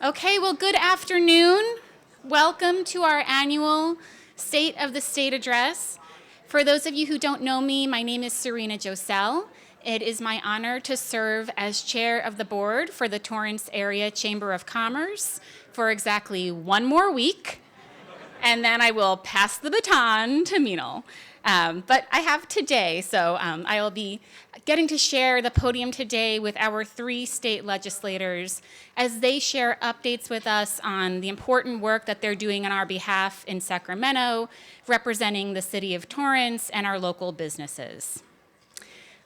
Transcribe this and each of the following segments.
Okay, well, good afternoon. Welcome to our annual State of the State Address. For those of you who don't know me, my name is Serena Josell. It is my honor to serve as chair of the board for the Torrance Area Chamber of Commerce for exactly one more week, and then I will pass the baton to Minal. But I have today, so I will be getting to share the podium today with our 3 state legislators as they share updates with us on the important work that they're doing on our behalf in Sacramento, representing the city of Torrance and our local businesses.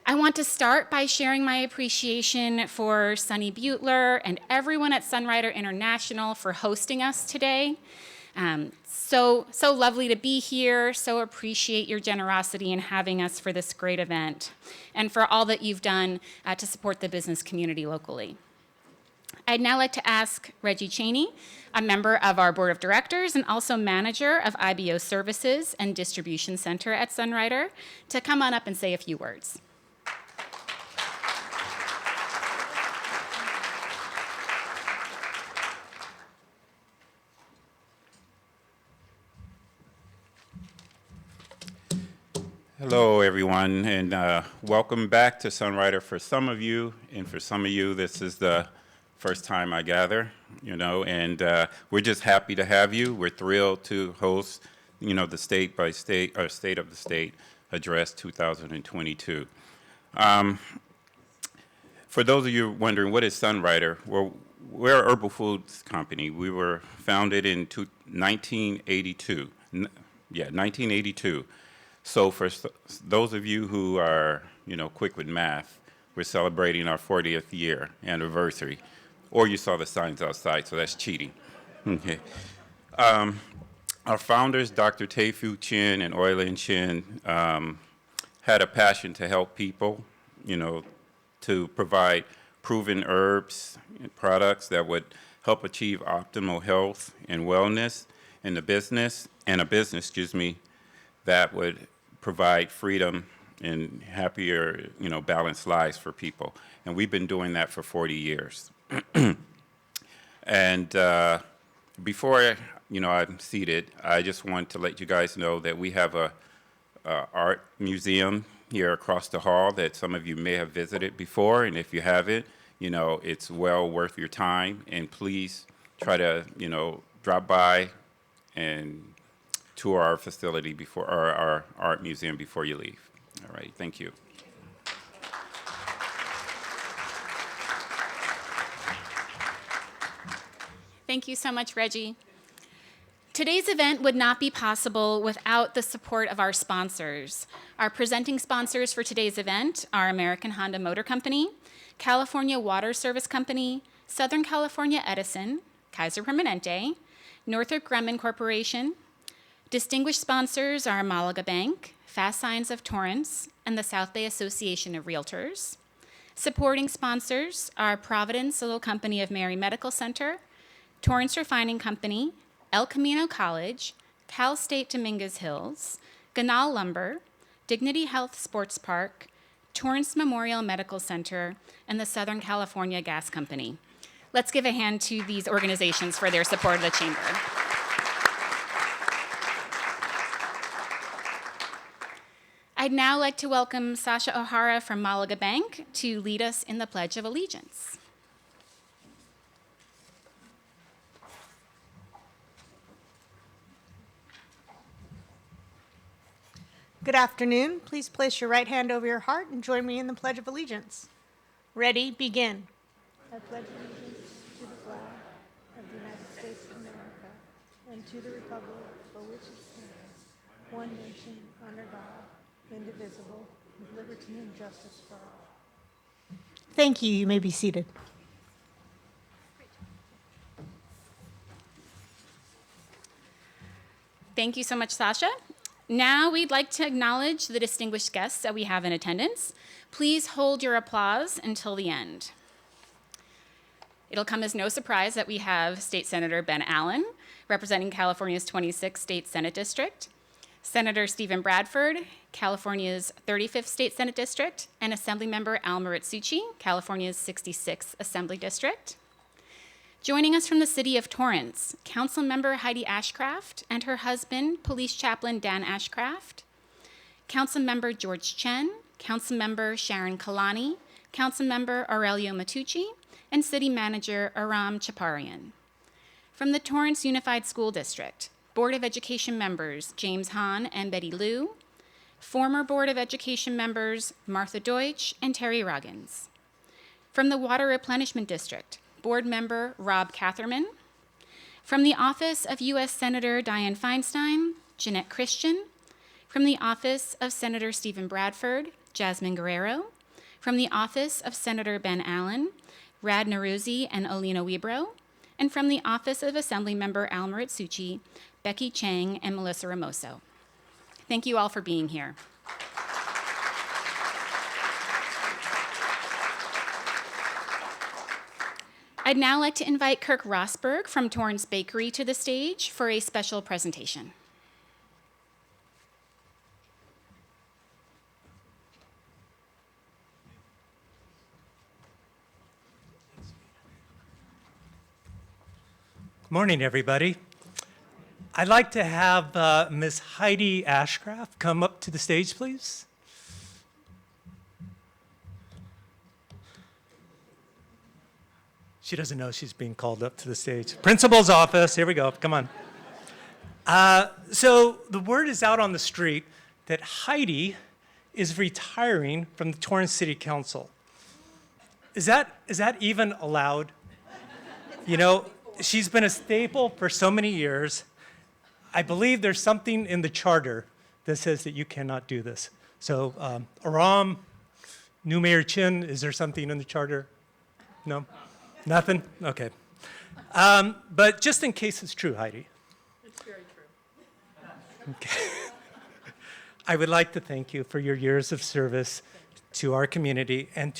I want to start by sharing my appreciation for Sunny Butler and everyone at Sunrider International for hosting us today. So lovely to be here, so appreciate your generosity in having us for this great event, and for all that you've done to support the business community locally. I'd now like to ask Reggie Cheney, a member of our board of directors and also manager of IBO Services and Distribution Center at Sunrider, to come on up and say a few words. Hello, everyone, and welcome back to Sunrider for some of you, and for some of you, this is the first time I gather, and we're just happy to have you. We're thrilled to host, the State by State, or State of the State Address 2022. For those of you wondering, what is Sunrider? Well, we're an herbal foods company. We were founded in 1982. 1982. So for those of you who are, quick with math, we're celebrating our 40th year anniversary. Or you saw the signs outside, so that's cheating. Okay. Our founders, Dr. Tae-Fu Chin and Oi Lin Chin, had a passion to help people, to provide proven herbs and products that would help achieve optimal health and wellness in the business, that would provide freedom and happier, balanced lives for people. And we've been doing that for 40 years. And before, I'm seated, I just want to let you guys know that we have a art museum here across the hall that some of you may have visited before. And if you haven't, it's well worth your time. And please try to, drop by and tour our facility our art museum before you leave. All right, thank you. Thank you so much, Reggie. Today's event would not be possible without the support of our sponsors. Our presenting sponsors for today's event are American Honda Motor Company, California Water Service Company, Southern California Edison, Kaiser Permanente, Northrop Grumman Corporation. Distinguished sponsors are Malaga Bank, Fast Signs of Torrance, and the South Bay Association of Realtors. Supporting sponsors are Providence Little Company of Mary Medical Center, Torrance Refining Company, El Camino College, Cal State Dominguez Hills, Ganal Lumber, Dignity Health Sports Park, Torrance Memorial Medical Center, and the Southern California Gas Company. Let's give a hand to these organizations for their support of the Chamber. I'd now like to welcome Sasha O'Hara from Malaga Bank to lead us in the Pledge of Allegiance. Good afternoon. Please place your right hand over your heart and join me in the Pledge of Allegiance. Ready, begin. I pledge allegiance to the flag of the United States of America and to the republic for which it stands, one nation, under God, indivisible, with liberty and justice for all. Thank you. You may be seated. Thank you so much, Sasha. Now we'd like to acknowledge the distinguished guests that we have in attendance. Please hold your applause until the end. It'll come as no surprise that we have State Senator Ben Allen, representing California's 26th State Senate District, Senator Steven Bradford, California's 35th State Senate District, and Assembly Member Al Muratsuchi, California's 66th Assembly District. Joining us from the city of Torrance, Councilmember Heidi Ashcraft and her husband, Police Chaplain Dan Ashcraft, Councilmember George Chen, Councilmember Sharon Kalani, Councilmember Aurelio Matucci, and City Manager Aram Chaparian. From the Torrance Unified School District, Board of Education members James Hahn and Betty Liu, former Board of Education members Martha Deutsch and Terry Roggins. From the Water Replenishment District, Board member Rob Catherman. From the Office of U.S. Senator Dianne Feinstein, Jeanette Christian. From the Office of Senator Steven Bradford, Jasmine Guerrero. From the Office of Senator Ben Allen, Rad Naruzzi and Alina Webro. And from the Office of Assembly Member Al Muratsuchi, Becky Chang and Melissa Ramoso. Thank you all for being here. I'd now like to invite Kirk Rosberg from Torrance Bakery to the stage for a special presentation. Good morning, everybody. I'd like to have Ms. Heidi Ashcraft come up to the stage, please. She doesn't know she's being called up to the stage. Principal's office, here we go, come on. So the word is out on the street that Heidi is retiring from the Torrance City Council. Is that even allowed? You know, she's been a staple for so many years. I believe there's something in the charter that says that you cannot do this. So, Aram, new Mayor Chin, is there something in the charter? No? Nothing? Okay. But just in case it's true, Heidi. It's very true. Okay. I would like to thank you for your years of service to our community and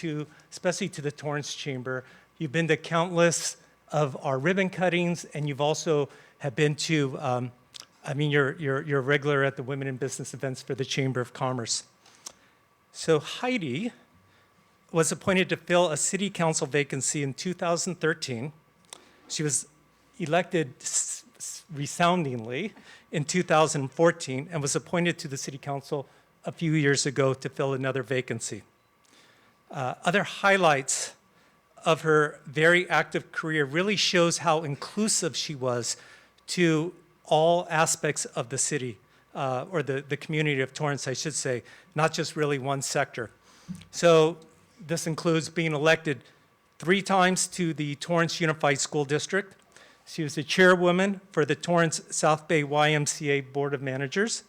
especially to the Torrance Chamber. You've been to countless of our ribbon cuttings, and you've also have been to, you're a regular at the Women in Business events for the Chamber of Commerce. So Heidi was appointed to fill a city council vacancy in 2013. She was elected resoundingly in 2014 and was appointed to the city council a few years ago to fill another vacancy. Other highlights of her very active career really shows how inclusive she was to all aspects of the city, or the community of Torrance, I should say, not just really one sector. So this includes being elected 3 times to the Torrance Unified School District. She was the chairwoman for the Torrance South Bay YMCA Board of Managers,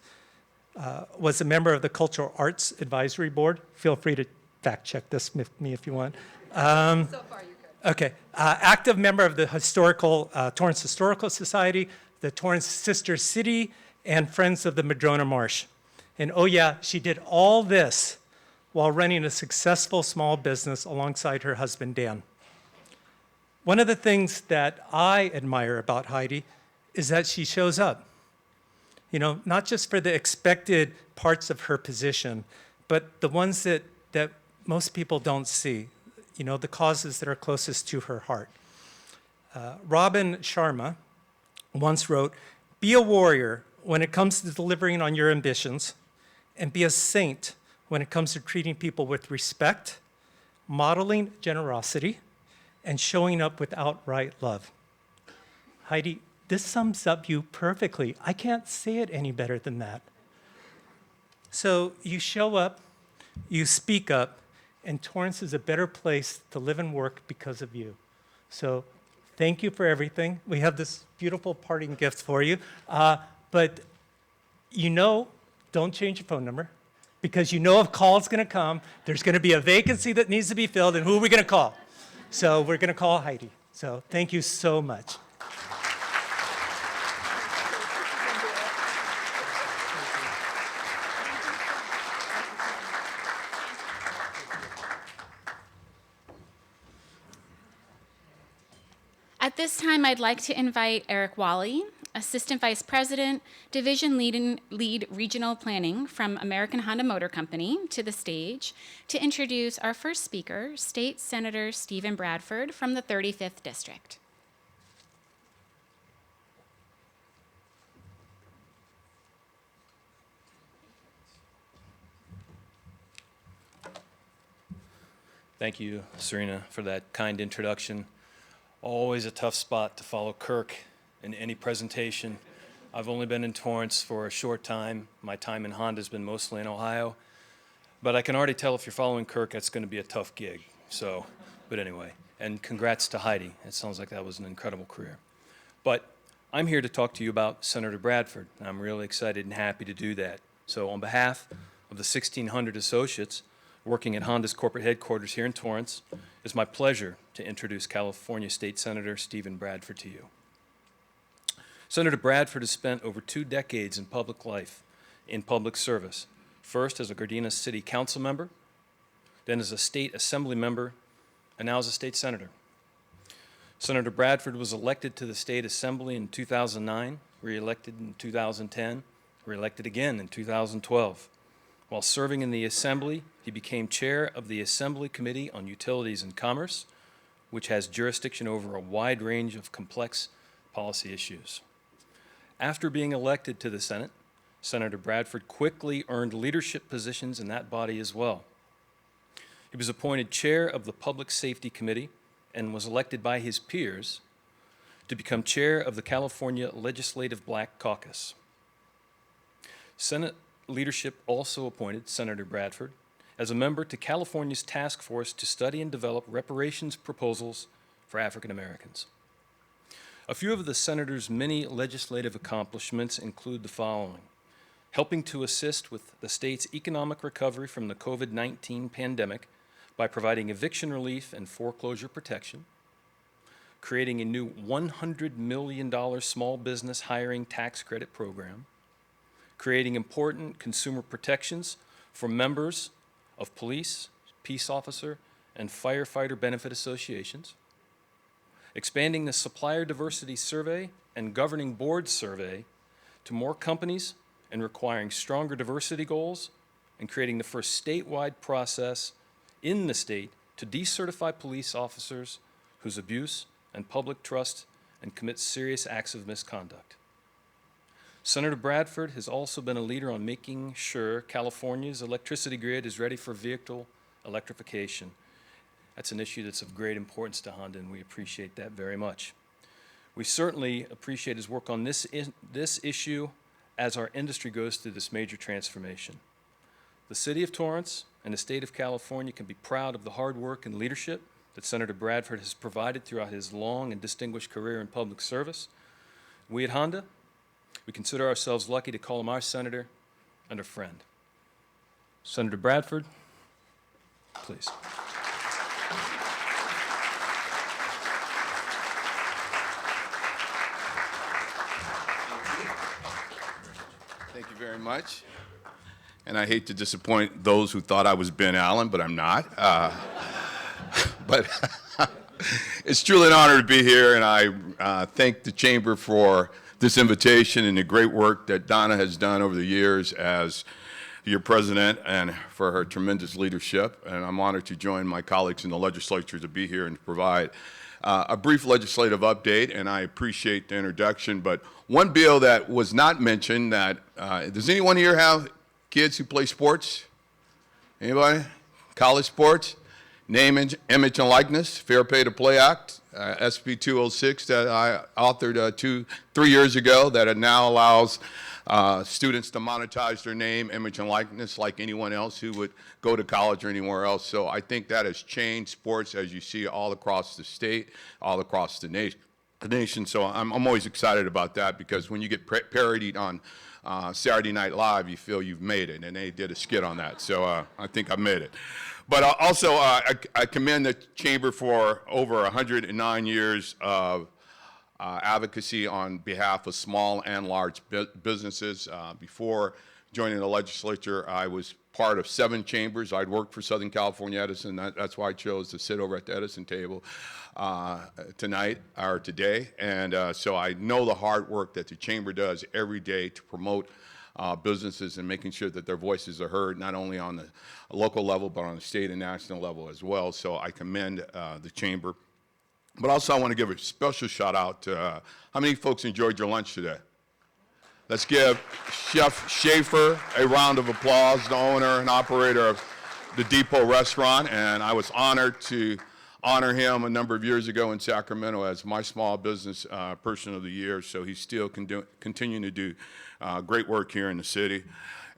was a member of the Cultural Arts Advisory Board. Feel free to fact check this with me if you want. So far, you're good. Okay. Active member of the Torrance Historical Society, the Torrance Sister City, and Friends of the Madrona Marsh. And oh yeah, she did all this while running a successful small business alongside her husband, Dan. One of the things that I admire about Heidi is that she shows up. You know, not just for the expected parts of her position, but the ones that most people don't see, you know, the causes that are closest to her heart. Robin Sharma once wrote, "Be a warrior when it comes to delivering on your ambitions, and be a saint when it comes to treating people with respect, modeling generosity, and showing up with outright love." Heidi, this sums up you perfectly. I can't say it any better than that. So you show up, you speak up, and Torrance is a better place to live and work because of you. So thank you for everything. We have this beautiful parting gift for you. But you know, don't change your phone number, because you know if call's gonna come, there's gonna be a vacancy that needs to be filled, and who are we gonna call? So we're gonna call Heidi. So thank you so much. At this time, I'd like to invite Eric Wally, Assistant Vice President, Division Lead Regional Planning from American Honda Motor Company, to the stage to introduce our first speaker, State Senator Steven Bradford from the 35th District. Thank you, Serena, for that kind introduction. Always a tough spot to follow Kirk in any presentation. I've only been in Torrance for a short time. My time in Honda has been mostly in Ohio. But I can already tell if you're following Kirk, that's going to be a tough gig. So, but anyway, and congrats to Heidi. It sounds like that was an incredible career. But I'm here to talk to you about Senator Bradford, and I'm really excited and happy to do that. So on behalf of the 1,600 associates working at Honda's corporate headquarters here in Torrance, it's my pleasure to introduce California State Senator Steven Bradford to you. Senator Bradford has spent over 2 decades in public life, in public service, first as a Gardena City Council member, then as a state assembly member, and now as a state senator. Senator Bradford was elected to the state assembly in 2009, re-elected in 2010, re-elected again in 2012. While serving in the assembly, he became chair of the Assembly Committee on Utilities and Commerce, which has jurisdiction over a wide range of complex policy issues. After being elected to the Senate, Senator Bradford quickly earned leadership positions in that body as well. He was appointed chair of the Public Safety Committee and was elected by his peers to become chair of the California Legislative Black Caucus. Senate leadership also appointed Senator Bradford as a member to California's task force to study and develop reparations proposals for African Americans. A few of the senator's many legislative accomplishments include the following: helping to assist with the state's economic recovery from the COVID-19 pandemic by providing eviction relief and foreclosure protection, creating a new $100 million small business hiring tax credit program, creating important consumer protections for members of police, peace officer, and firefighter benefit associations, expanding the Supplier Diversity Survey and Governing Board Survey to more companies and requiring stronger diversity goals, and creating the first statewide process in the state to decertify police officers whose abuse and public trust and commit serious acts of misconduct. Senator Bradford has also been a leader on making sure California's electricity grid is ready for vehicle electrification. That's an issue that's of great importance to Honda, and we appreciate that very much. We certainly appreciate his work on this issue as our industry goes through this major transformation. The City of Torrance and the State of California can be proud of the hard work and leadership that Senator Bradford has provided throughout his long and distinguished career in public service. We at Honda, we consider ourselves lucky to call him our senator and a friend. Senator Bradford, please. Thank you very much. And I hate to disappoint those who thought I was Ben Allen, but I'm not. But it's truly an honor to be here, and I thank the Chamber for this invitation and the great work that Donna has done over the years as your president and for her tremendous leadership. And I'm honored to join my colleagues in the legislature to be here and to provide a brief legislative update, and I appreciate the introduction. But one bill that was not mentioned that, does anyone here have kids who play sports? Anybody? College sports? Name, image, and likeness, Fair Pay to Play Act, SB 206 that I authored 3 years ago that it now allows students to monetize their name, image, and likeness like anyone else who would go to college or anywhere else. So I think that has changed sports, as you see, all across the state, all across the nation. So I'm always excited about that, because when you get parodied on Saturday Night Live, you feel you've made it, and they did a skit on that. So I think I made it. But also, I commend the Chamber for over 109 years of advocacy on behalf of small and large businesses. Before joining the legislature, I was part of 7 chambers. I'd worked for Southern California Edison. That's why I chose to sit over at the Edison table tonight or today. And so I know the hard work that the Chamber does every day to promote businesses and making sure that their voices are heard, not only on the local level, but on the state and national level as well. So I commend the Chamber. But also I want to give a special shout out to, how many folks enjoyed your lunch today? Let's give Chef Schaefer a round of applause, the owner and operator of the Depot Restaurant, and I was honored to honor him a number of years ago in Sacramento as my small business person of the year. So he's still continuing to do great work here in the city.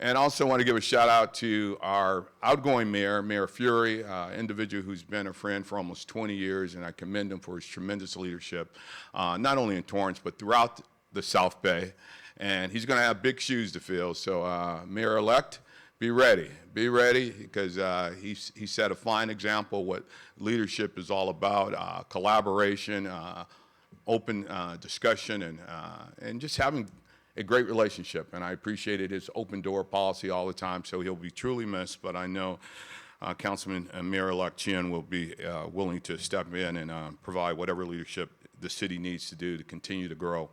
And also want to give a shout out to our outgoing mayor, Mayor Fury, individual who's been a friend for almost 20 years, and I commend him for his tremendous leadership, not only in Torrance, but throughout the South Bay. And he's going to have big shoes to fill. So Mayor-elect, be ready, because he set a fine example of what leadership is all about, collaboration, open discussion, and just having a great relationship. And I appreciated his open door policy all the time, so he'll be truly missed. But I know Councilman Mayor-elect Chien will be willing to step in and provide whatever leadership the city needs to do to continue to grow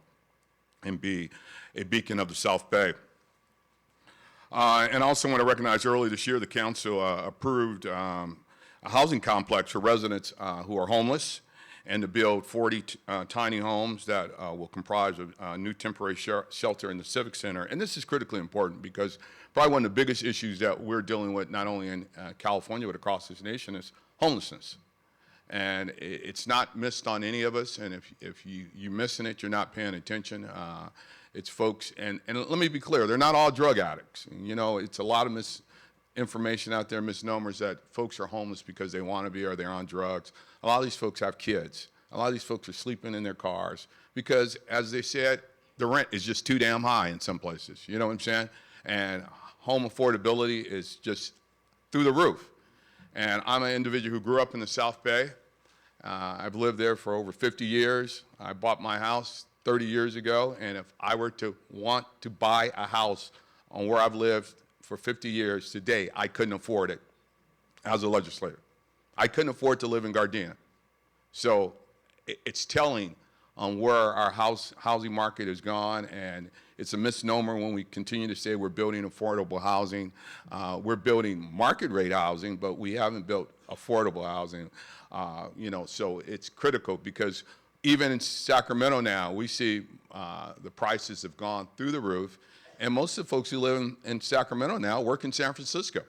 and be a beacon of the South Bay. And I also want to recognize earlier this year the council approved a housing complex for residents who are homeless, and to build 40 tiny homes that will comprise a new temporary shelter in the Civic Center. And this is critically important because probably one of the biggest issues that we're dealing with, not only in California but across this nation, is homelessness. And it's not missed on any of us, and if you're missing it, you're not paying attention. It's folks, and let me be clear, they're not all drug addicts. You know, it's a lot of misinformation out there, misnomers that folks are homeless because they want to be or they're on drugs. A lot of these folks have kids. A lot of these folks are sleeping in their cars because, as they said, the rent is just too damn high in some places. You know what I'm saying? And home affordability is just through the roof. And I'm an individual who grew up in the South Bay. I've lived there for over 50 years. I bought my house 30 years ago, and if I were to want to buy a house on where I've lived for 50 years today, I couldn't afford it as a legislator. I couldn't afford to live in Gardena. So it's telling on where our housing market has gone, and it's a misnomer when we continue to say we're building affordable housing. We're building market rate housing, but we haven't built affordable housing. You know, so it's critical because even in Sacramento now, we see the prices have gone through the roof, and most of the folks who live in Sacramento now work in San Francisco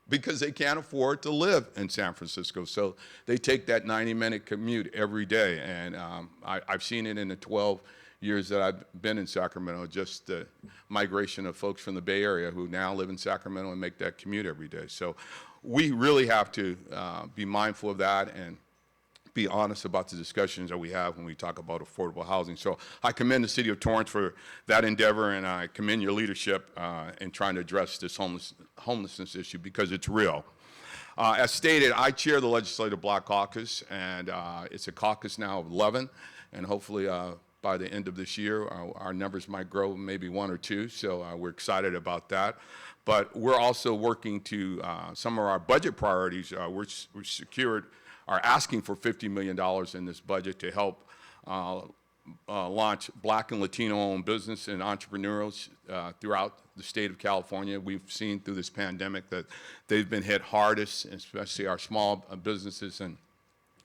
because they can't afford to live in San Francisco. So they take that 90-minute commute every day, and I've seen it in the 12 years that I've been in Sacramento, just the migration of folks from the Bay Area who now live in Sacramento and make that commute every day. So we really have to be mindful of that and be honest about the discussions that we have when we talk about affordable housing. So I commend the city of Torrance for that endeavor, and I commend your leadership in trying to address this homelessness issue because it's real. As stated, I chair the Legislative Black Caucus, and it's a caucus now of 11, and hopefully by the end of this year, our numbers might grow maybe 1 or 2, so we're excited about that. But we're also working to some of our budget priorities. We're secured are asking for $50 million in this budget to help launch Black and Latino-owned business and entrepreneurs throughout the state of California. We've seen through this pandemic that they've been hit hardest, especially our small businesses, and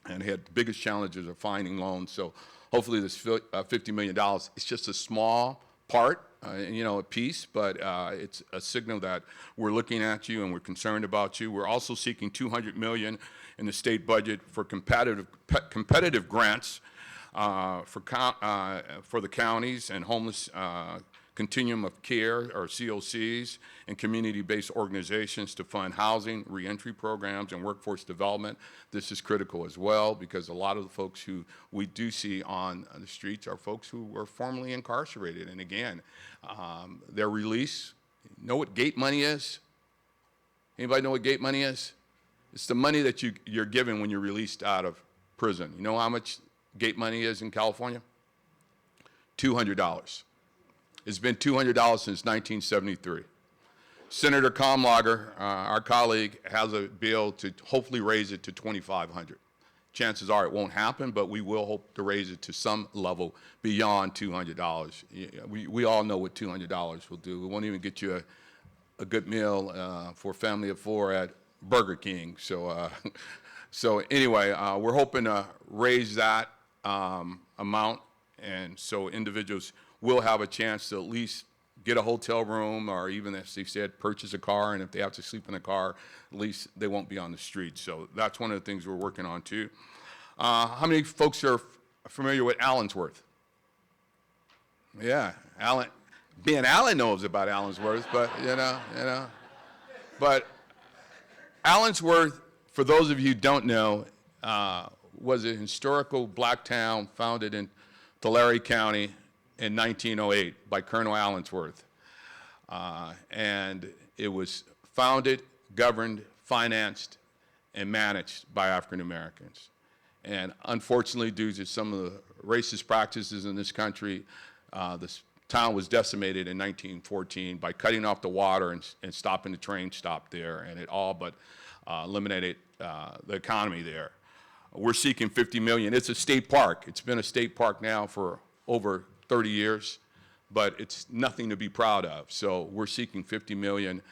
had the biggest challenges of finding loans. So hopefully this $50 million is just a small part, you know, a piece, but it's a signal that we're looking at you and we're concerned about you. We're also seeking $200 million in the state budget for competitive grants for the counties and homeless continuum of care, or COCs, and community-based organizations to fund housing, reentry programs, and workforce development. This is critical as well because a lot of the folks who we do see on the streets are folks who were formerly incarcerated. And again, their release, know what gate money is? Anybody know what gate money is? It's the money that you're given when you're released out of prison. You know how much gate money is in California? $200. It's been $200 since 1973. Senator Kamlager, our colleague, has a bill to hopefully raise it to $2,500. Chances are it won't happen, but we will hope to raise it to some level beyond $200. We all know what $200 will do. It won't even get you a good meal for a family of 4 at Burger King. So, so anyway, we're hoping to raise that amount, and so individuals will have a chance to at least get a hotel room, or even, as they said, purchase a car, and if they have to sleep in a car, at least they won't be on the street. So that's one of the things we're working on too. How many folks are familiar with Allensworth? Yeah, Alan knows about Allensworth, but But Allensworth, for those of you who don't know, was a historical black town founded in Tulare County in 1908 by Colonel Allensworth. And it was founded, governed, financed, and managed by African Americans. And unfortunately, due to some of the racist practices in this country, this town was decimated in 1914 by cutting off the water and stopping the train stop there, and it all but eliminated the economy there. We're seeking $50 million. It's a state park. It's been a state park now for over 30 years, but it's nothing to be proud of. So we're seeking $50 million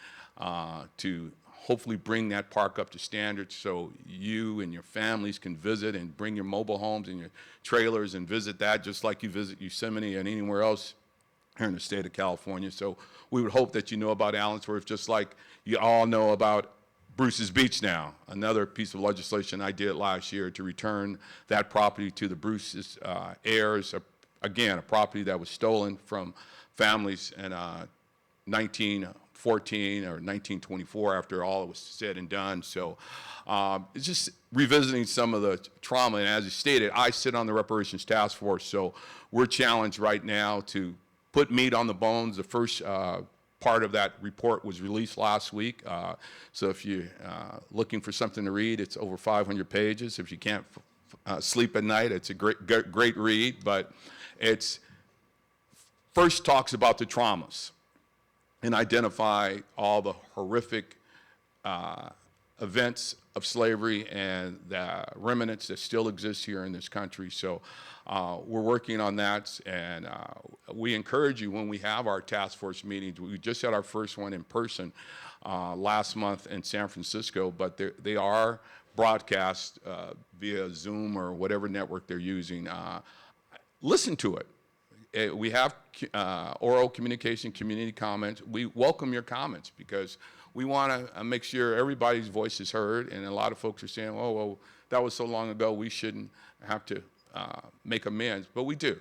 to hopefully bring that park up to standards so you and your families can visit and bring your mobile homes and your trailers and visit that, just like you visit Yosemite and anywhere else here in the state of California. So we would hope that you know about Allensworth, just like you all know about Bruce's Beach now, another piece of legislation I did last year to return that property to the Bruce's heirs. Again, a property that was stolen from families in 1914 or 1924 after all was said and done. So it's just revisiting some of the trauma. And as you stated, I sit on the reparations task force, so we're challenged right now to put meat on the bones. The first part of that report was released last week. So if you're looking for something to read, it's over 500 pages. If you can't sleep at night, it's a great read. But it's first talks about the traumas and identify all the horrific events of slavery and the remnants that still exist here in this country. So we're working on that, and we encourage you when we have our task force meetings. We just had our first one in person last month in San Francisco, but they are broadcast via Zoom or whatever network they're using. Listen to it. We have oral communication, community comments. We welcome your comments because we want to make sure everybody's voice is heard, and a lot of folks are saying, oh, well, that was so long ago, we shouldn't have to make amends, but we do.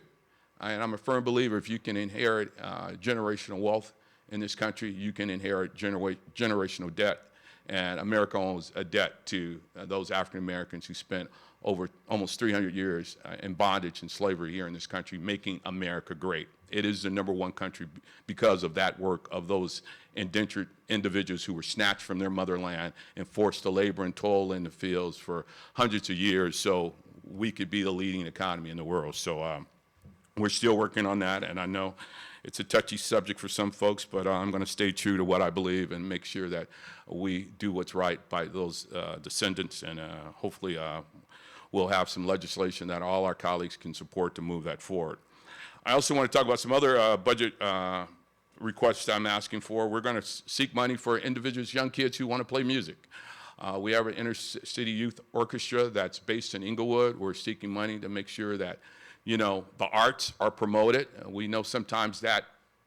And I'm a firm believer if you can inherit generational wealth in this country, you can inherit generational debt. And America owes a debt to those African Americans who spent over almost 300 years in bondage and slavery here in this country, making America great. It is the #1 country because of that work of those indentured individuals who were snatched from their motherland and forced to labor and toil in the fields for hundreds of years so we could be the leading economy in the world. So we're still working on that, and I know it's a touchy subject for some folks, but I'm going to stay true to what I believe and make sure that we do what's right by those descendants, and hopefully we'll have some legislation that all our colleagues can support to move that forward. I also want to talk about some other budget requests I'm asking for. We're going to seek money for individuals, young kids who want to play music. We have an inner city youth orchestra that's based in Inglewood. We're seeking money to make sure that, you know, the arts are promoted. We know sometimes that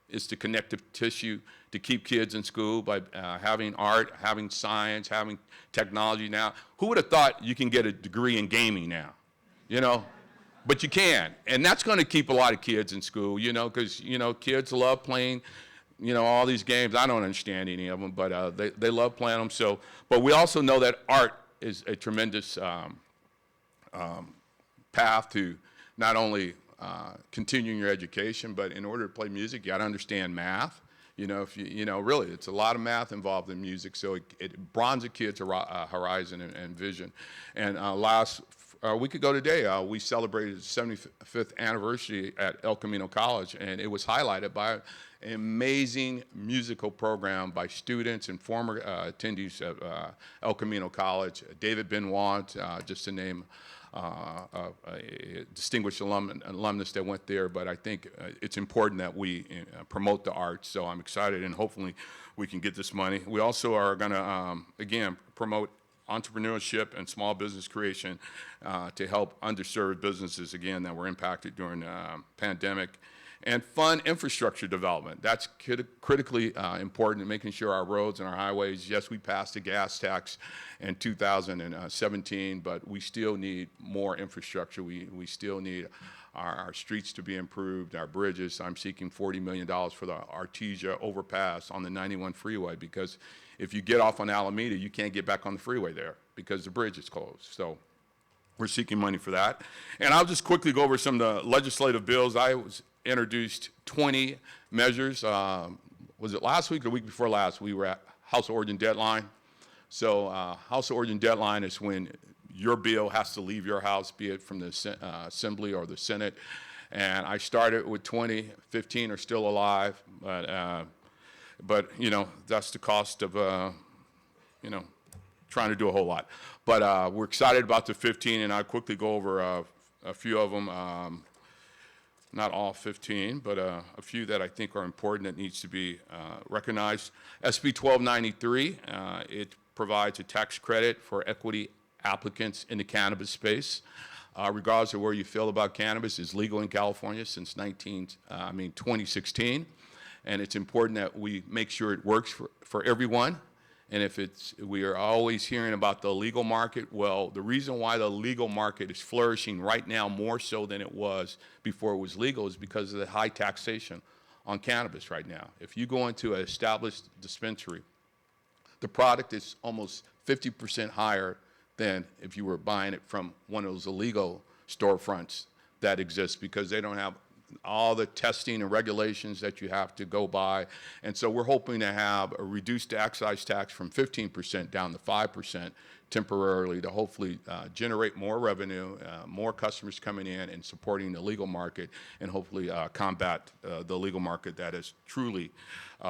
is the connective tissue to keep kids in school by having art, having science, having technology now. Who would have thought you can get a degree in gaming now, you know? But you can, and that's going to keep a lot of kids in school, you know, because, you know, kids love playing, you know, all these games. I don't understand any of them, but they love playing them. So, but we also know that art is a tremendous path to not only continuing your education, but in order to play music, you got to understand math. You know, if you know, really, it's a lot of math involved in music, so it broadens a kid's horizon and vision. And last week ago today, we celebrated the 75th anniversary at El Camino College, and it was highlighted by an amazing musical program by students and former attendees of El Camino College. David Benoit, just to name a distinguished alumnus that went there, but I think it's important that we promote the arts, so I'm excited, and hopefully we can get this money. We also are going to, again, promote entrepreneurship and small business creation to help underserved businesses, again, that were impacted during the pandemic. And fund infrastructure development. That's critically important in making sure our roads and our highways, yes, we passed a gas tax in 2017, but we still need more infrastructure. We still need our streets to be improved, our bridges. I'm seeking $40 million for the Artesia overpass on the 91 freeway, because if you get off on Alameda, you can't get back on the freeway there because the bridge is closed. So we're seeking money for that. And I'll just quickly go over some of the legislative bills. I introduced 20 measures. Was it last week or the week before last? We were at House of Origin deadline. So House of Origin deadline is when your bill has to leave your house, be it from the Assembly or the Senate. And I started with 20, 15 are still alive, but you know, that's the cost of, you know, trying to do a whole lot. But we're excited about the 15, and I'll quickly go over a few of them. Not all 15, but a few that I think are important that needs to be recognized. SB 1293, it provides a tax credit for equity applicants in the cannabis space. Regardless of where you feel about cannabis, it's legal in California since 2016. And it's important that we make sure it works for everyone. And if we are always hearing about the legal market, well, the reason why the legal market is flourishing right now more so than it was before it was legal is because of the high taxation on cannabis right now. If you go into an established dispensary, the product is almost 50% higher than if you were buying it from one of those illegal storefronts that exist, because they don't have all the testing and regulations that you have to go by. And so we're hoping to have a reduced excise tax from 15% down to 5% temporarily to hopefully generate more revenue, more customers coming in and supporting the legal market, and hopefully combat the legal market that has truly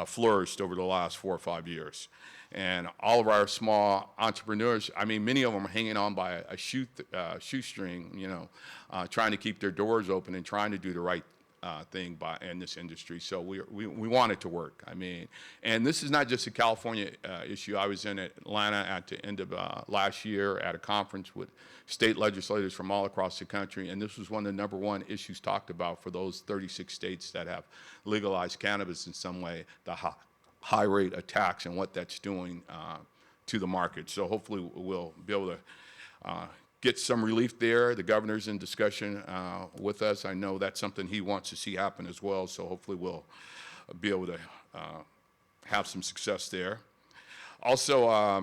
flourished over the last 4 or 5 years. And all of our small entrepreneurs, I mean, many of them are hanging on by a shoestring, you know, trying to keep their doors open and trying to do the right thing in this industry. So we want it to work. I mean, and this is not just a California issue. I was in Atlanta at the end of last year at a conference with state legislators from all across the country, and this was one of the #1 issues talked about for those 36 states that have legalized cannabis in some way, the high rate of tax and what that's doing to the market. So hopefully we'll be able to get some relief there. The governor's in discussion with us. I know that's something he wants to see happen as well, so hopefully we'll be able to have some success there. Also, a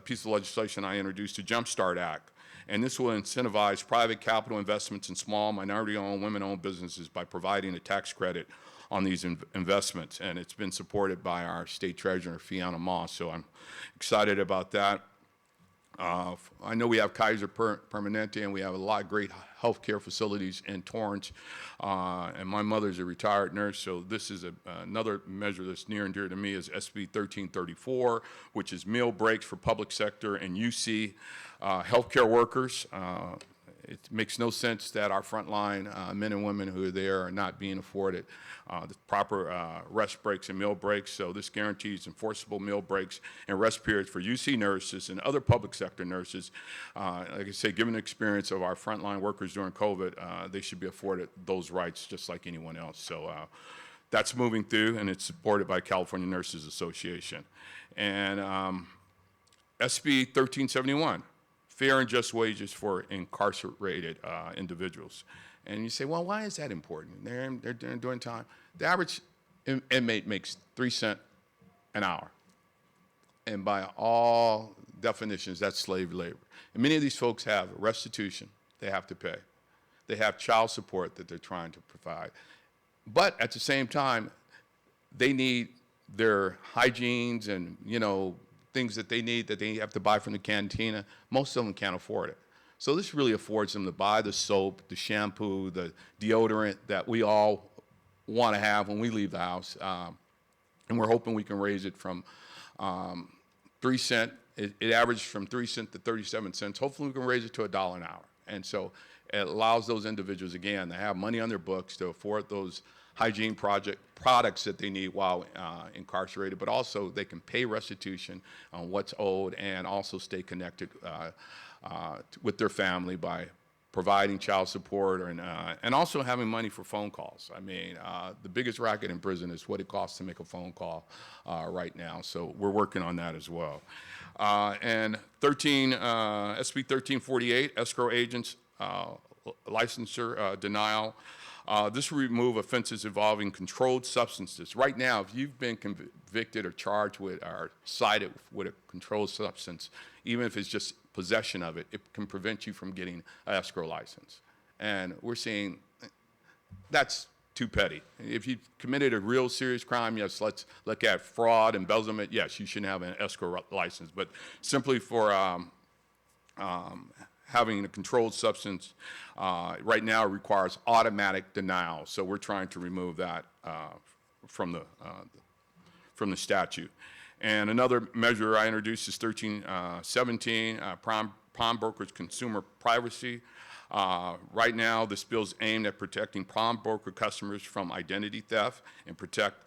piece of legislation I introduced, the Jumpstart Act, and this will incentivize private capital investments in small, minority-owned, women-owned businesses by providing a tax credit on these investments, and it's been supported by our state treasurer, Fiona Moss, so I'm excited about that. I know we have Kaiser Permanente, and we have a lot of great healthcare facilities in Torrance, and my mother's a retired nurse, so this is another measure that's near and dear to me is SB 1334, which is meal breaks for public sector and UC healthcare workers. It makes no sense that our frontline men and women who are there are not being afforded the proper rest breaks and meal breaks. So this guarantees enforceable meal breaks and rest periods for UC nurses and other public sector nurses. Like I say, given the experience of our frontline workers during COVID, they should be afforded those rights just like anyone else. So that's moving through, and it's supported by California Nurses Association. And SB 1371. Fair and just wages for incarcerated individuals. And you say, well, why is that important? They're doing time. The average inmate makes 3 cents an hour. And by all definitions, that's slave labor. And many of these folks have restitution they have to pay. They have child support that they're trying to provide. But at the same time, they need their hygienes and, you know, things that they need that they have to buy from the cantina. Most of them can't afford it. So this really affords them to buy the soap, the shampoo, the deodorant that we all want to have when we leave the house. And we're hoping we can raise it from 3 cents. It averaged from 3 cents to 37 cents. Hopefully we can raise it to $1 an hour. And so it allows those individuals, again, to have money on their books to afford those hygiene products that they need while incarcerated, but also they can pay restitution on what's owed and also stay connected with their family by providing child support, and also having money for phone calls. I mean, the biggest racket in prison is what it costs to make a phone call right now. So we're working on that as well. And SB 1348, escrow agents, licensure denial. This will remove offenses involving controlled substances. Right now, if you've been convicted or charged with or cited with a controlled substance, even if it's just possession of it, it can prevent you from getting an escrow license. And we're seeing that's too petty. If you've committed a real serious crime, yes, let's look at fraud, embezzlement, yes, you shouldn't have an escrow license. But simply for having a controlled substance right now requires automatic denial. So we're trying to remove that from the statute. And another measure I introduced is 1317, pawnbrokers' consumer privacy. Right now, this bill is aimed at protecting pawnbroker customers from identity theft and protect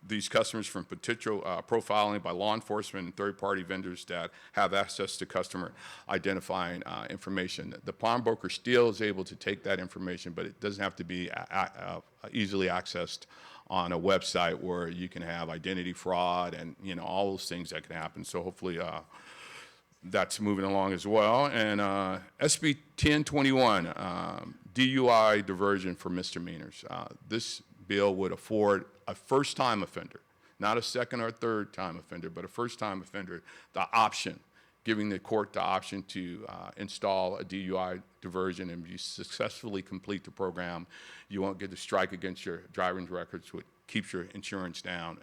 these customers from potential profiling by law enforcement and third-party vendors that have access to customer identifying information. The pawnbroker still is able to take that information, but it doesn't have to be easily accessed on a website where you can have identity fraud and all those things that can happen. So hopefully that's moving along as well. And SB 1021, DUI diversion for misdemeanors. This bill would afford a first-time offender, not a second or third-time offender, but a first-time offender, the option, giving the court the option to install a DUI diversion, and if you successfully complete the program, you won't get a strike against your driving records, which keeps your insurance down.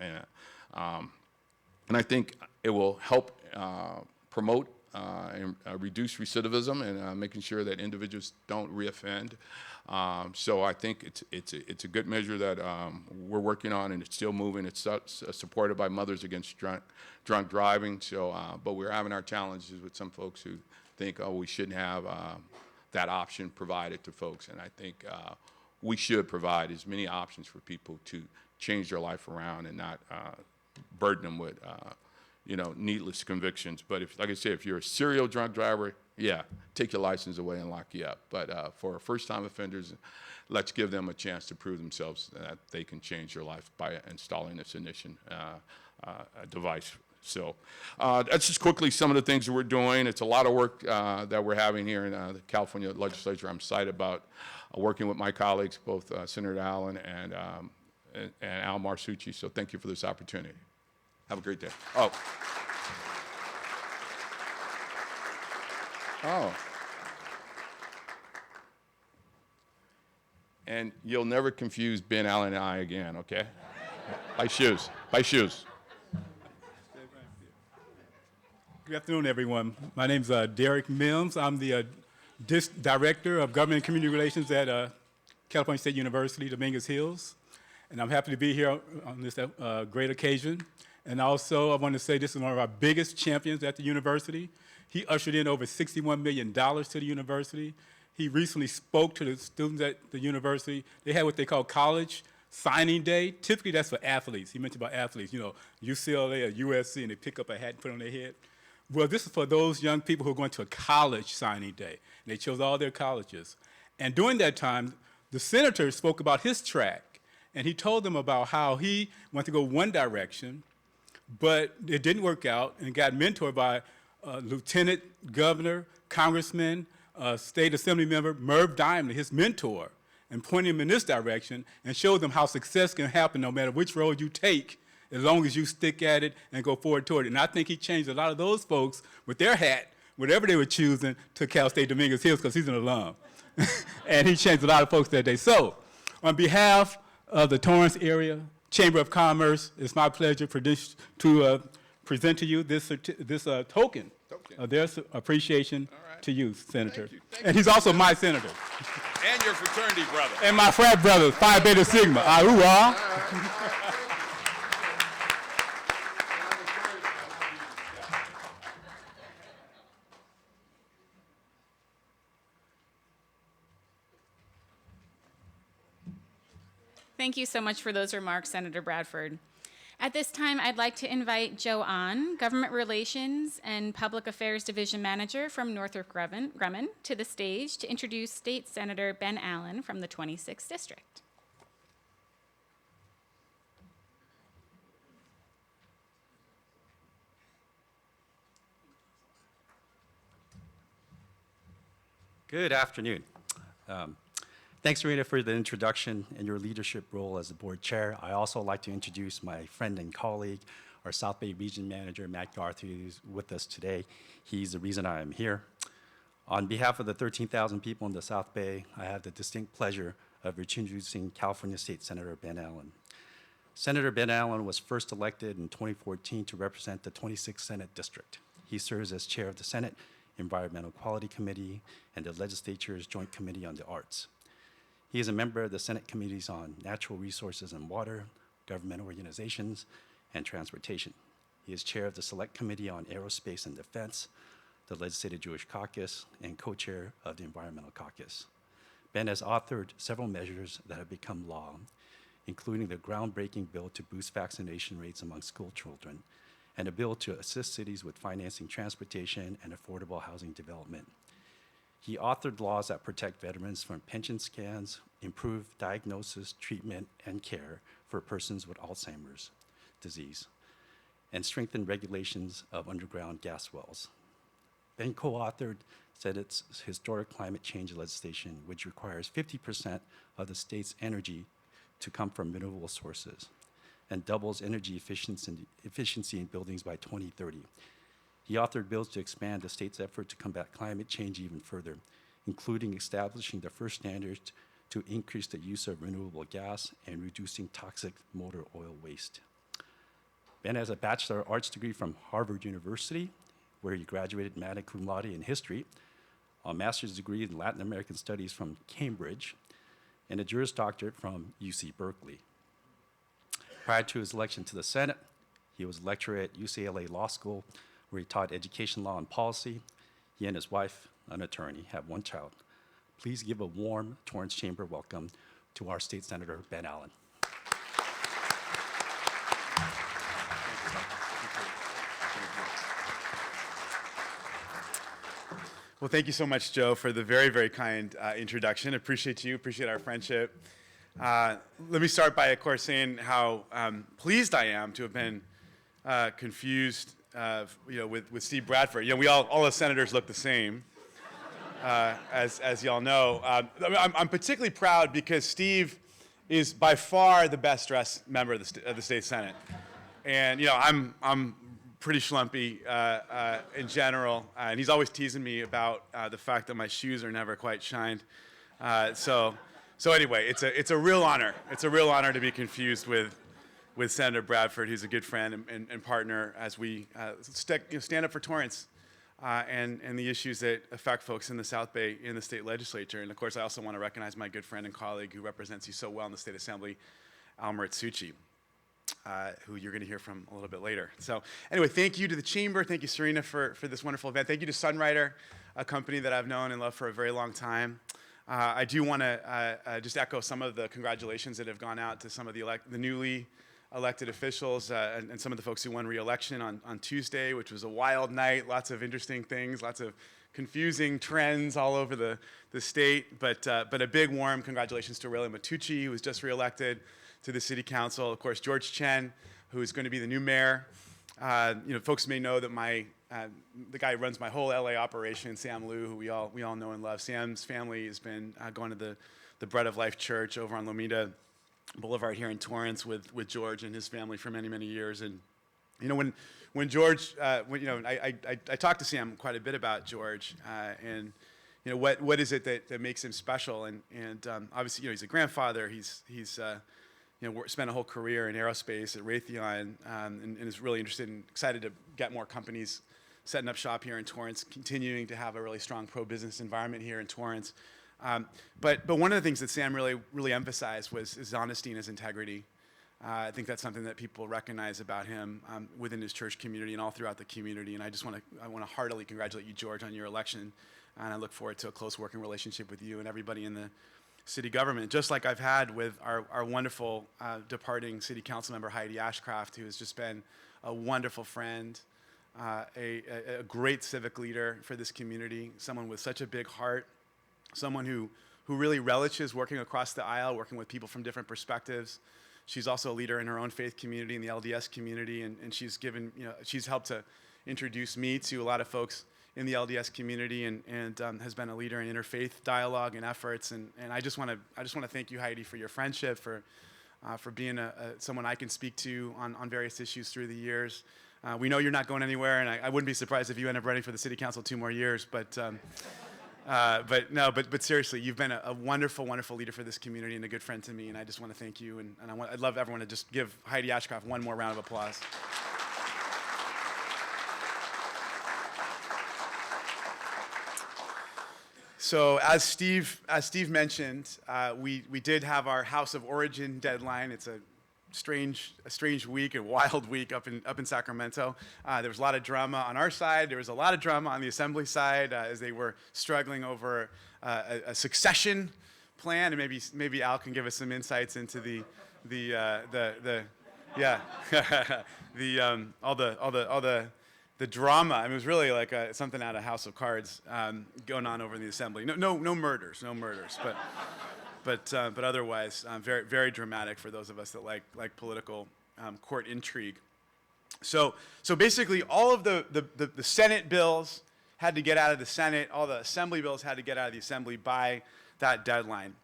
And I think it will help promote and reduce recidivism and making sure that individuals don't reoffend. So I think it's a good measure that we're working on, and it's still moving. It's supported by Mothers Against Drunk Driving. So, but we're having our challenges with some folks who think, oh, we shouldn't have that option provided to folks. And I think we should provide as many options for people to change their life around and not burden them with needless convictions. But if, like I say, if you're a serial drunk driver, yeah, take your license away and lock you up. But for first-time offenders, let's give them a chance to prove themselves that they can change their life by installing this ignition device. So that's just quickly some of the things that we're doing. It's a lot of work that we're having here in the California legislature. I'm excited about working with my colleagues, both Senator Allen and Al Muratsuchi. So thank you for this opportunity. Have a great day. Oh. And you'll never confuse Ben Allen and I again, okay? Buy shoes. Buy shoes. Good afternoon, everyone. My name is Derrick Mills. I'm the Director of Government and Community Relations at California State University, Dominguez Hills. And I'm happy to be here on this great occasion. And also, I want to say this is one of our biggest champions at the university. He ushered in over $61 million to the university. He recently spoke to the students at the university. They had what they call college signing day. Typically, that's for athletes. He mentioned about athletes, UCLA or USC, and they pick up a hat and put it on their head. Well, this is for those young people who are going to a college signing day. And they chose all their colleges. And during that time, the senator spoke about his track. And he told them about how he wanted to go one direction, but it didn't work out, and got mentored by Lieutenant Governor, Congressman, State Assembly Member Merv Diamond, his mentor, and pointed him in this direction and showed them how success can happen no matter which road you take, as long as you stick at it and go forward toward it. And I think he changed a lot of those folks with their hat, whatever they were choosing, to Cal State Dominguez Hills, because he's an alum. And he changed a lot of folks that day. So, on behalf of the Torrance area Chamber of Commerce, it's my pleasure to present to you this token of their appreciation to you, Senator. Thank you. And he's also my senator. And your fraternity brother. And my frat brothers, Phi Beta Sigma. Ahua. Thank you so much for those remarks, Senator Bradford. At this time, I'd like to invite Joe On, Government Relations and Public Affairs Division Manager from Northrop Grumman, to the stage to introduce State Senator Ben Allen from the 26th District. Good afternoon. Thanks, Serena, for the introduction and your leadership role as the board chair. I also like to introduce my friend and colleague, our South Bay Region Manager, Matt Garth, who's with us today. He's the reason I am here. On behalf of the 13,000 people in the South Bay, I have the distinct pleasure of introducing California State Senator Ben Allen. Senator Ben Allen was first elected in 2014 to represent the 26th Senate District. He serves as chair of the Senate Environmental Quality Committee and the Legislature's Joint Committee on the Arts. He is a member of the Senate Committees on Natural Resources and Water, Government Organizations, and Transportation. He is chair of the Select Committee on Aerospace and Defense, the Legislative Jewish Caucus, and co-chair of the Environmental Caucus. Ben has authored several measures that have become law, including the groundbreaking bill to boost vaccination rates among school children, and a bill to assist cities with financing transportation and affordable housing development. He authored laws that protect veterans from pension scans, improve diagnosis, treatment, and care for persons with Alzheimer's disease, and strengthen regulations of underground gas wells. Ben co-authored Senate's historic climate change legislation, which requires 50% of the state's energy to come from renewable sources and doubles energy efficiency in buildings by 2030. He authored bills to expand the state's effort to combat climate change even further, including establishing the first standards to increase the use of renewable gas and reducing toxic motor oil waste. Ben has a Bachelor of Arts degree from Harvard University, where he graduated magna cum laude in history, a master's degree in Latin American studies from Cambridge, and a Juris Doctorate from UC Berkeley. Prior to his election to the Senate, he was a lecturer at UCLA Law School, where he taught education law and policy. He and his wife, an attorney, have one child. Please give a warm Torrance Chamber welcome to our State Senator Ben Allen. Well, thank you so much, Joe, for the very, very kind introduction. Appreciate you, appreciate our friendship. Let me start by, of course, saying how pleased I am to have been confused with Steve Bradford. We all the senators look the same, as y'all know. I'm particularly proud because Steve is by far the best dressed member of the state Senate, and I'm pretty schlumpy in general, and he's always teasing me about the fact that my shoes are never quite shined. So anyway, it's a real honor. It's a real honor to be confused with Senator Bradford, who's a good friend and partner as we stand up for Torrance and the issues that affect folks in the South Bay in the state legislature. And of course, I also want to recognize my good friend and colleague who represents you so well in the state assembly, Al Muratsuchi, who you're going to hear from a little bit later. So anyway, thank you to the Chamber. Thank you, Serena, for this wonderful event. Thank you to Sunrider, a company that I've known and loved for a very long time. I do want to just echo some of the congratulations that have gone out to some of the newly elected officials and some of the folks who won re-election on Tuesday, which was a wild night, lots of interesting things, lots of confusing trends all over the state, but a big warm congratulations to Aurelia Matucci, who was just re-elected to the city council. Of course, George Chen, who is going to be the new mayor. Folks may know that the guy who runs my whole LA operation, Sam Liu, who we all know and love. Sam's family has been going to the Bread of Life Church over on Lomita Boulevard here in Torrance with George and his family for many, many years. And when George, I talked to Sam quite a bit about George and what is it that makes him special? And obviously he's a grandfather. He's spent a whole career in aerospace at Raytheon and is really interested and excited to get more companies setting up shop here in Torrance, continuing to have a really strong pro-business environment here in Torrance. But one of the things that Sam really emphasized was his honesty and his integrity. I think that's something that people recognize about him within his church community and all throughout the community. And I want to heartily congratulate you, George, on your election. And I look forward to a close working relationship with you and everybody in the city government, just like I've had with our wonderful departing city council member Heidi Ashcraft, who has just been a wonderful friend, a great civic leader for this community, someone with such a big heart, someone who really relishes working across the aisle, working with people from different perspectives. She's also a leader in her own faith community, in the LDS community, and she's given, she's helped to introduce me to a lot of folks in the LDS community, and has been a leader in interfaith dialogue and efforts. And I just want to thank you, Heidi, for your friendship, for being someone I can speak to on various issues through the years. We know you're not going anywhere, and I wouldn't be surprised if you end up running for the city council 2 more years. But seriously, you've been a wonderful, wonderful leader for this community and a good friend to me, and I just want to thank you. And I'd love everyone to just give Heidi Ashcraft one more round of applause. So as Steve mentioned, we did have our House of Origin deadline. It's a strange week, a wild week up in Sacramento. There was a lot of drama on our side. There was a lot of drama on the Assembly side as they were struggling over a succession plan. And maybe Al can give us some insights into the drama. I mean, it was really like something out of House of Cards going on over in the Assembly. No murders, but otherwise very, very dramatic for those of us that like political court intrigue. So basically, all of the Senate bills had to get out of the Senate. All the Assembly bills had to get out of the Assembly by that deadline,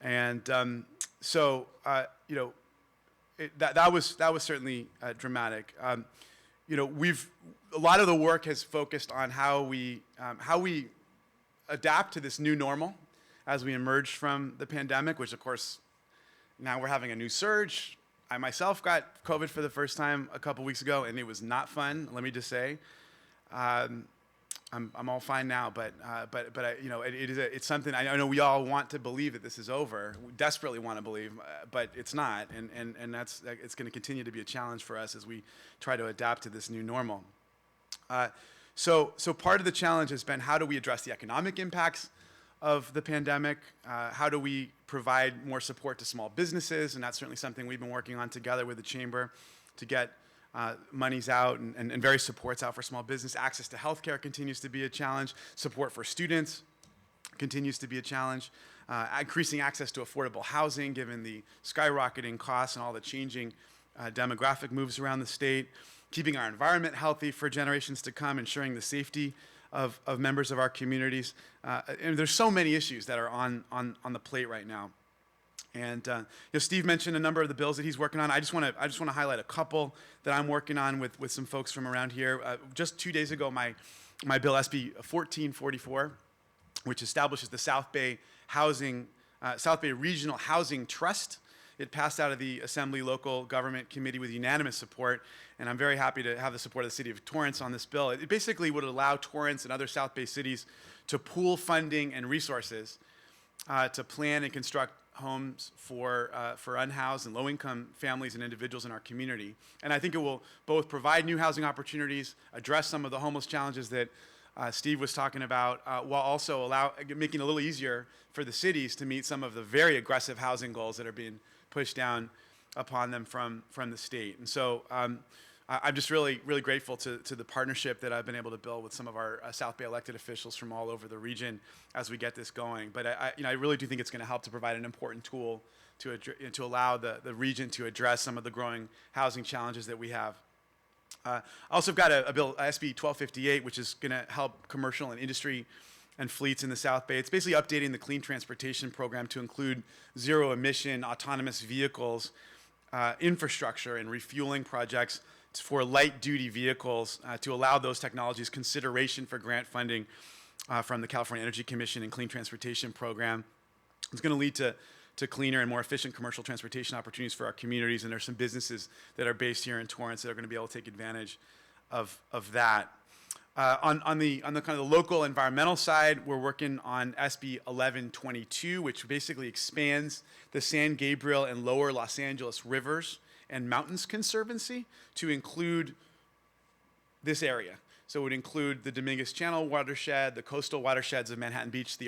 and that was certainly dramatic. A lot of the work has focused on how we adapt to this new normal as we emerged from the pandemic, which of course now we're having a new surge. I myself got COVID for the first time a couple weeks ago, and it was not fun. Let me just say, I'm all fine now, but it's something I know we all want to believe that this is over. We desperately want to believe, but it's not, and it's going to continue to be a challenge for us as we try to adapt to this new normal. So part of the challenge has been, how do we address the economic impacts of the pandemic? How do we provide more support to small businesses? And that's certainly something we've been working on together with the Chamber to get monies out and various supports out for small business. Access to healthcare continues to be a challenge. Support for students continues to be a challenge. Increasing access to affordable housing, given the skyrocketing costs and all the changing demographic moves around the state. Keeping our environment healthy for generations to come, ensuring the safety of members of our communities. And there's so many issues that are on the plate right now. And Steve mentioned a number of the bills that he's working on. I just want to highlight a couple that I'm working on with some folks from around here. Just 2 days ago, my bill SB 1444, which establishes the South Bay Regional Housing Trust. It passed out of the Assembly Local Government Committee with unanimous support, and I'm very happy to have the support of the city of Torrance on this bill. It basically would allow Torrance and other South Bay cities to pool funding and resources to plan and construct homes for unhoused and low-income families and individuals in our community. And I think it will both provide new housing opportunities, address some of the homeless challenges that Steve was talking about, while also making it a little easier for the cities to meet some of the very aggressive housing goals that are being pushed down upon them from the state. And so I'm just really, really grateful to the partnership that I've been able to build with some of our South Bay elected officials from all over the region as we get this going. But I really do think it's going to help to provide an important tool to allow the region to address some of the growing housing challenges that we have. I also have got a bill, SB 1258, which is going to help commercial and industry and fleets in the South Bay. It's basically updating the Clean Transportation Program to include zero-emission autonomous vehicles, infrastructure, and refueling projects for light-duty vehicles to allow those technologies consideration for grant funding from the California Energy Commission and Clean Transportation Program. It's going to lead to cleaner and more efficient commercial transportation opportunities for our communities, and there's some businesses that are based here in Torrance that are going to be able to take advantage of that. On the kind of the local environmental side, we're working on SB 1122, which basically expands the San Gabriel and Lower Los Angeles Rivers and Mountains Conservancy to include this area. So it would include the Dominguez Channel watershed, the coastal watersheds of Manhattan Beach, to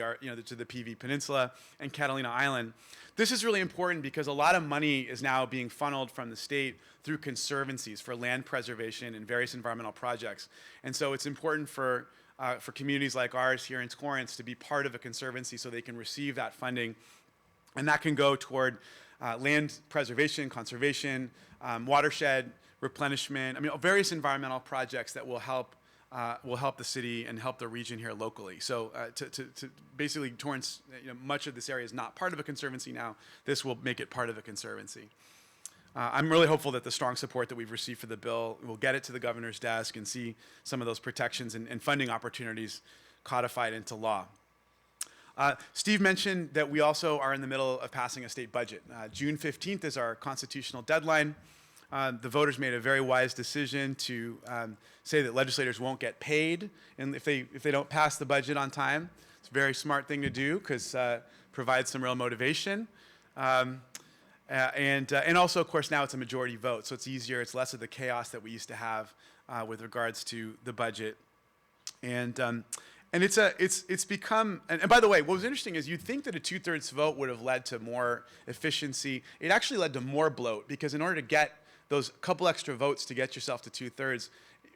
the PV Peninsula, and Catalina Island. This is really important because a lot of money is now being funneled from the state through conservancies for land preservation and various environmental projects. And so it's important for communities like ours here in Torrance to be part of a conservancy so they can receive that funding. And that can go toward land preservation, conservation, watershed replenishment, various environmental projects that will help the city and help the region here locally. So to basically Torrance, much of this area is not part of a conservancy now. This will make it part of a conservancy. I'm really hopeful that the strong support that we've received for the bill will get it to the governor's desk and see some of those protections and funding opportunities codified into law. Steve mentioned that we also are in the middle of passing a state budget. June 15th is our constitutional deadline. The voters made a very wise decision to say that legislators won't get paid and if they don't pass the budget on time. It's a very smart thing to do because provides some real motivation. And also, of course, now it's a majority vote, so it's easier. It's less of the chaos that we used to have with regards to the budget. And it's become. And by the way, what was interesting is you'd think that a 2/3 vote would have led to more efficiency. It actually led to more bloat because in order to get those couple extra votes to get yourself to 2/3,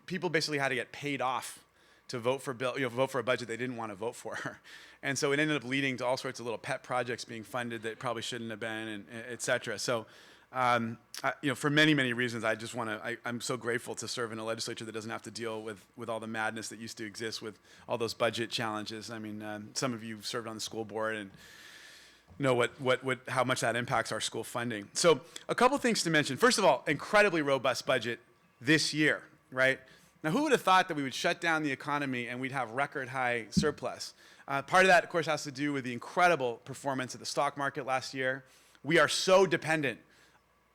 people basically had to get paid off to vote for vote for a budget they didn't want to vote for. And so it ended up leading to all sorts of little pet projects being funded that probably shouldn't have been, and et cetera. So, for many, many reasons, I'm so grateful to serve in a legislature that doesn't have to deal with all the madness that used to exist with all those budget challenges. Some of you served on the school board and know how much that impacts our school funding. So a couple things to mention. First of all, incredibly robust budget this year, right? Now, who would have thought that we would shut down the economy and we'd have record high surplus? Part of that, of course, has to do with the incredible performance of the stock market last year. We are so dependent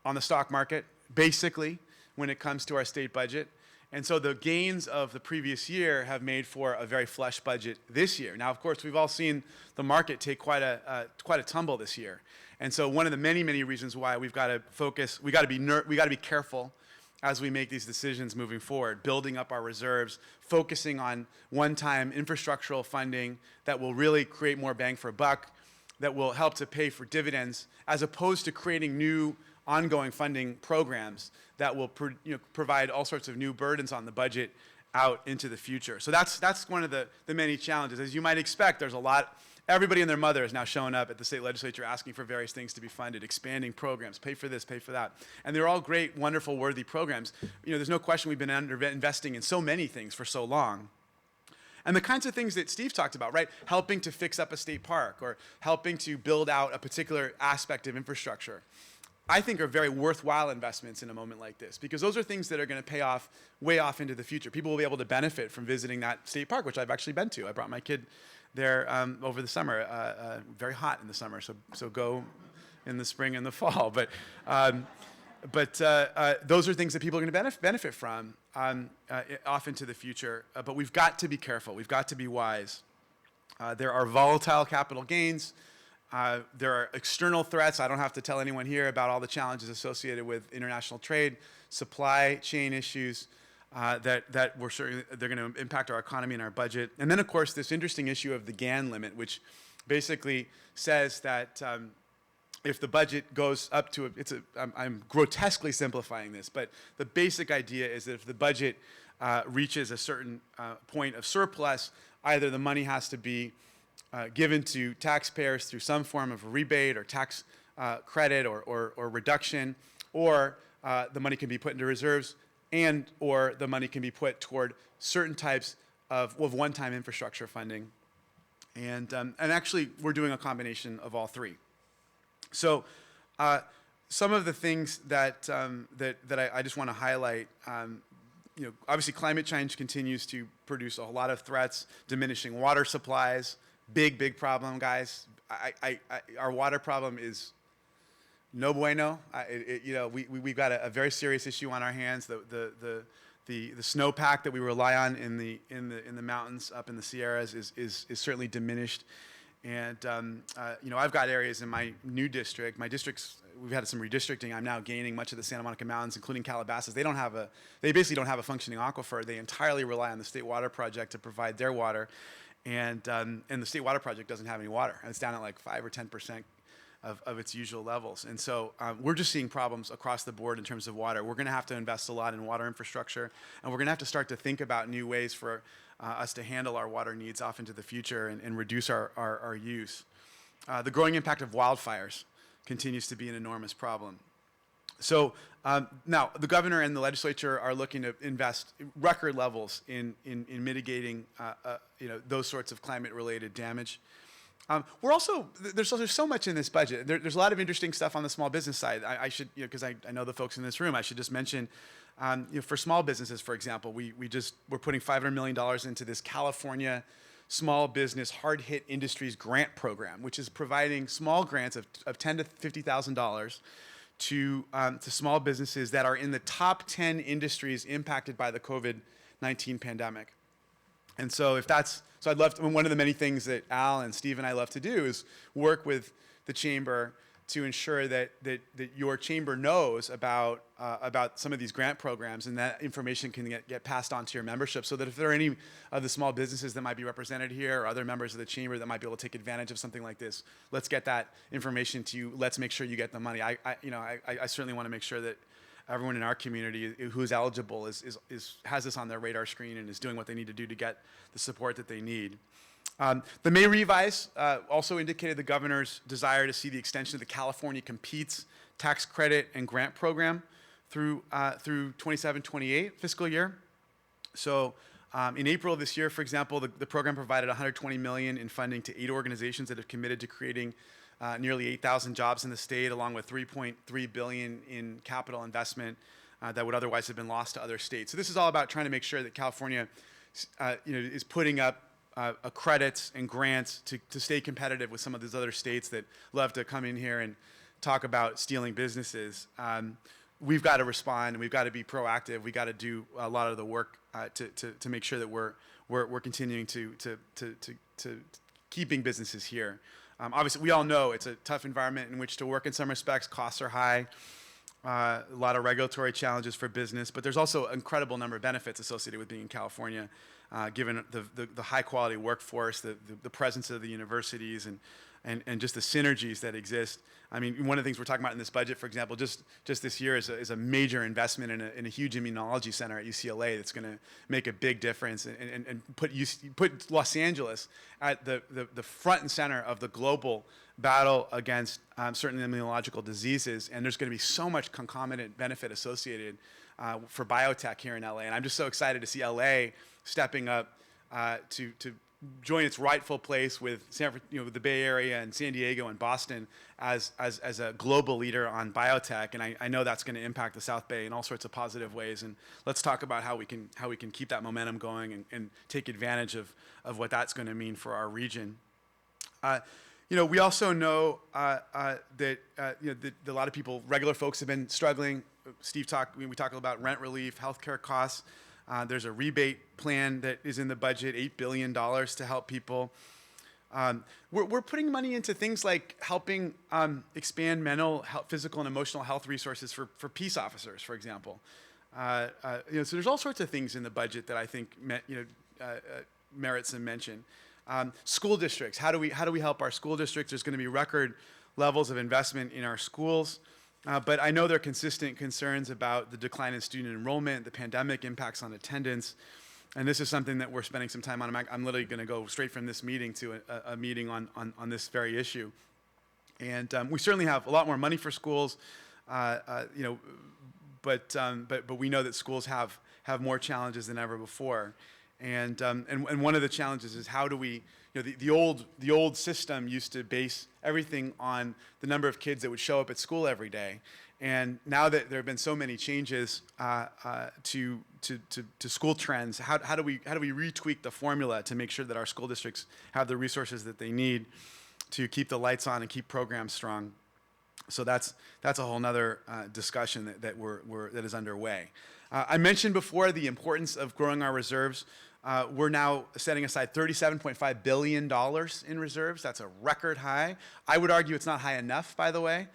on the stock market, basically, when it comes to our state budget. And so the gains of the previous year have made for a very flush budget this year. Now, of course, we've all seen the market take quite a tumble this year. And so one of the many, many reasons why we've got to focus, we got to be careful as we make these decisions moving forward, building up our reserves, focusing on one-time infrastructural funding that will really create more bang for a buck, that will help to pay for dividends, as opposed to creating new ongoing funding programs that will provide all sorts of new burdens on the budget out into the future. So that's one of the many challenges. As you might expect, there's a lot. Everybody and their mother is now showing up at the state legislature asking for various things to be funded, expanding programs, pay for this, pay for that. And they're all great, wonderful, worthy programs. There's no question we've been investing in so many things for so long. And the kinds of things that Steve talked about, right? Helping to fix up a state park or helping to build out a particular aspect of infrastructure, I think are very worthwhile investments in a moment like this, because those are things that are going to pay off way off into the future. People will be able to benefit from visiting that state park, which I've actually been to. I brought my kid there over the summer. Very hot in the summer, so go in the spring and the fall. But those are things that people are going to benefit from off into the future. But we've got to be careful. We've got to be wise. There are volatile capital gains. There are external threats. I don't have to tell anyone here about all the challenges associated with international trade, supply chain issues that they're going to impact our economy and our budget. And then, of course, this interesting issue of the Gan Limit, which basically says that if the budget goes up to I'm grotesquely simplifying this, but the basic idea is that if the budget reaches a certain point of surplus, either the money has to be given to taxpayers through some form of rebate or tax credit or reduction, or the money can be put into reserves, and or the money can be put toward certain types of one-time infrastructure funding. And actually, we're doing a combination of all three. So some of the things that I just want to highlight, obviously climate change continues to produce a lot of threats, diminishing water supplies, big problem, guys. Our water problem is no bueno. We've got a very serious issue on our hands. The snowpack that we rely on in the mountains up in the Sierras is certainly diminished, And I've got areas in my new district. My districts, we've had some redistricting. I'm now gaining much of the Santa Monica Mountains, including Calabasas. They basically don't have a functioning aquifer. They entirely rely on the State Water Project to provide their water, and the State Water Project doesn't have any water. And it's down at like 5 or 10% of its usual levels. And so we're just seeing problems across the board in terms of water. We're going to have to invest a lot in water infrastructure, and we're going to have to start to think about new ways for us to handle our water needs off into the future and reduce our use. The growing impact of wildfires continues to be an enormous problem. So now the governor and the legislature are looking to invest record levels in mitigating those sorts of climate-related damage. There's so much in this budget. There's a lot of interesting stuff on the small business side. I should, because I know the folks in this room, I should just mention, for small businesses, for example, we're putting $500 million into this California Small Business Hard Hit Industries Grant Program, which is providing small grants of $10,000 to $50,000 to small businesses that are in the top 10 industries impacted by the COVID-19 pandemic. And so I'd love to, one of the many things that Al and Steve and I love to do is work with the chamber to ensure that your chamber knows about some of these grant programs, and that information can get passed on to your membership, so that if there are any of the small businesses that might be represented here or other members of the chamber that might be able to take advantage of something like this, let's get that information to you. Let's make sure you get the money. I certainly want to make sure that everyone in our community who is eligible has this on their radar screen and is doing what they need to do to get the support that they need. The May revise also indicated the governor's desire to see the extension of the California Competes tax credit and grant program through 27-28 fiscal year. So in April of this year, for example, the program provided $120 million in funding to 8 organizations that have committed to creating nearly 8,000 jobs in the state, along with $3.3 billion in capital investment that would otherwise have been lost to other states. So this is all about trying to make sure that California is putting up credits and grants to stay competitive with some of these other states that love to come in here and talk about stealing businesses. We've got to respond, and we've got to be proactive. We've got to do a lot of the work to make sure that we're continuing to keeping businesses here. Obviously, we all know it's a tough environment in which to work in some respects. Costs are high, a lot of regulatory challenges for business, but there's also an incredible number of benefits associated with being in California, given the high-quality workforce, the presence of the universities, and just the synergies that exist. I mean, one of the things we're talking about in this budget, for example, just this year is a major investment in a huge immunology center at UCLA that's going to make a big difference and put Los Angeles at the front and center of the global battle against certain immunological diseases. And there's going to be so much concomitant benefit associated for biotech here in LA. And I'm just so excited to see LA stepping up to join its rightful place with the Bay Area and San Diego and Boston as a global leader on biotech, and I know that's going to impact the South Bay in all sorts of positive ways. And let's talk about how we can keep that momentum going and take advantage of what that's going to mean for our region. We also know that a lot of people, regular folks, have been struggling. We talked about rent relief, healthcare costs. There's a rebate plan that is in the budget, $8 billion to help people. We're putting money into things like helping expand mental health, physical and emotional health resources for peace officers, for example. So there's all sorts of things in the budget that I think merit some mention. School districts, how do we help our school districts? There's going to be record levels of investment in our schools. But I know there are consistent concerns about the decline in student enrollment, the pandemic impacts on attendance, and this is something that we're spending some time on. I'm literally going to go straight from this meeting to a meeting on this very issue. And we certainly have a lot more money for schools, but we know that schools have more challenges than ever before. And one of the challenges is how do we, the old system used to base everything on the number of kids that would show up at school every day. And now that there have been so many changes to school trends, how do we retweak the formula to make sure that our school districts have the resources that they need to keep the lights on and keep programs strong? So that's a whole nother discussion that is underway. I mentioned before the importance of growing our reserves We're now setting aside $37.5 billion in reserves. That's a record high. I would argue it's not high enough, by the way,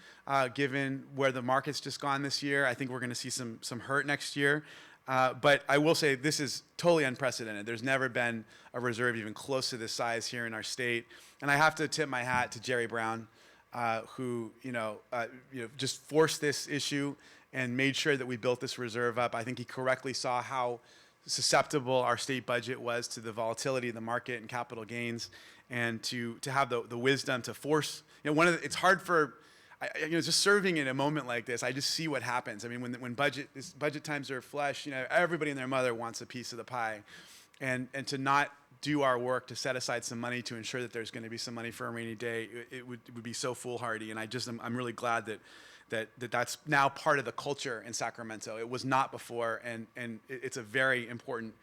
given where the market's just gone this year. I think we're going to see some hurt next year. But I will say this is totally unprecedented. There's never been a reserve even close to this size here in our state. And I have to tip my hat to Jerry Brown, who just forced this issue and made sure that we built this reserve up. I think he correctly saw how susceptible our state budget was to the volatility of the market and capital gains, and to have the wisdom to force. It's hard for, just serving in a moment like this. I just see what happens. I mean, when budget times are flush, everybody and their mother wants a piece of the pie, and to not do our work to set aside some money to ensure that there's going to be some money for a rainy day, it would be so foolhardy. And I'm really glad that's now part of the culture in Sacramento. It was not before, and it's a very important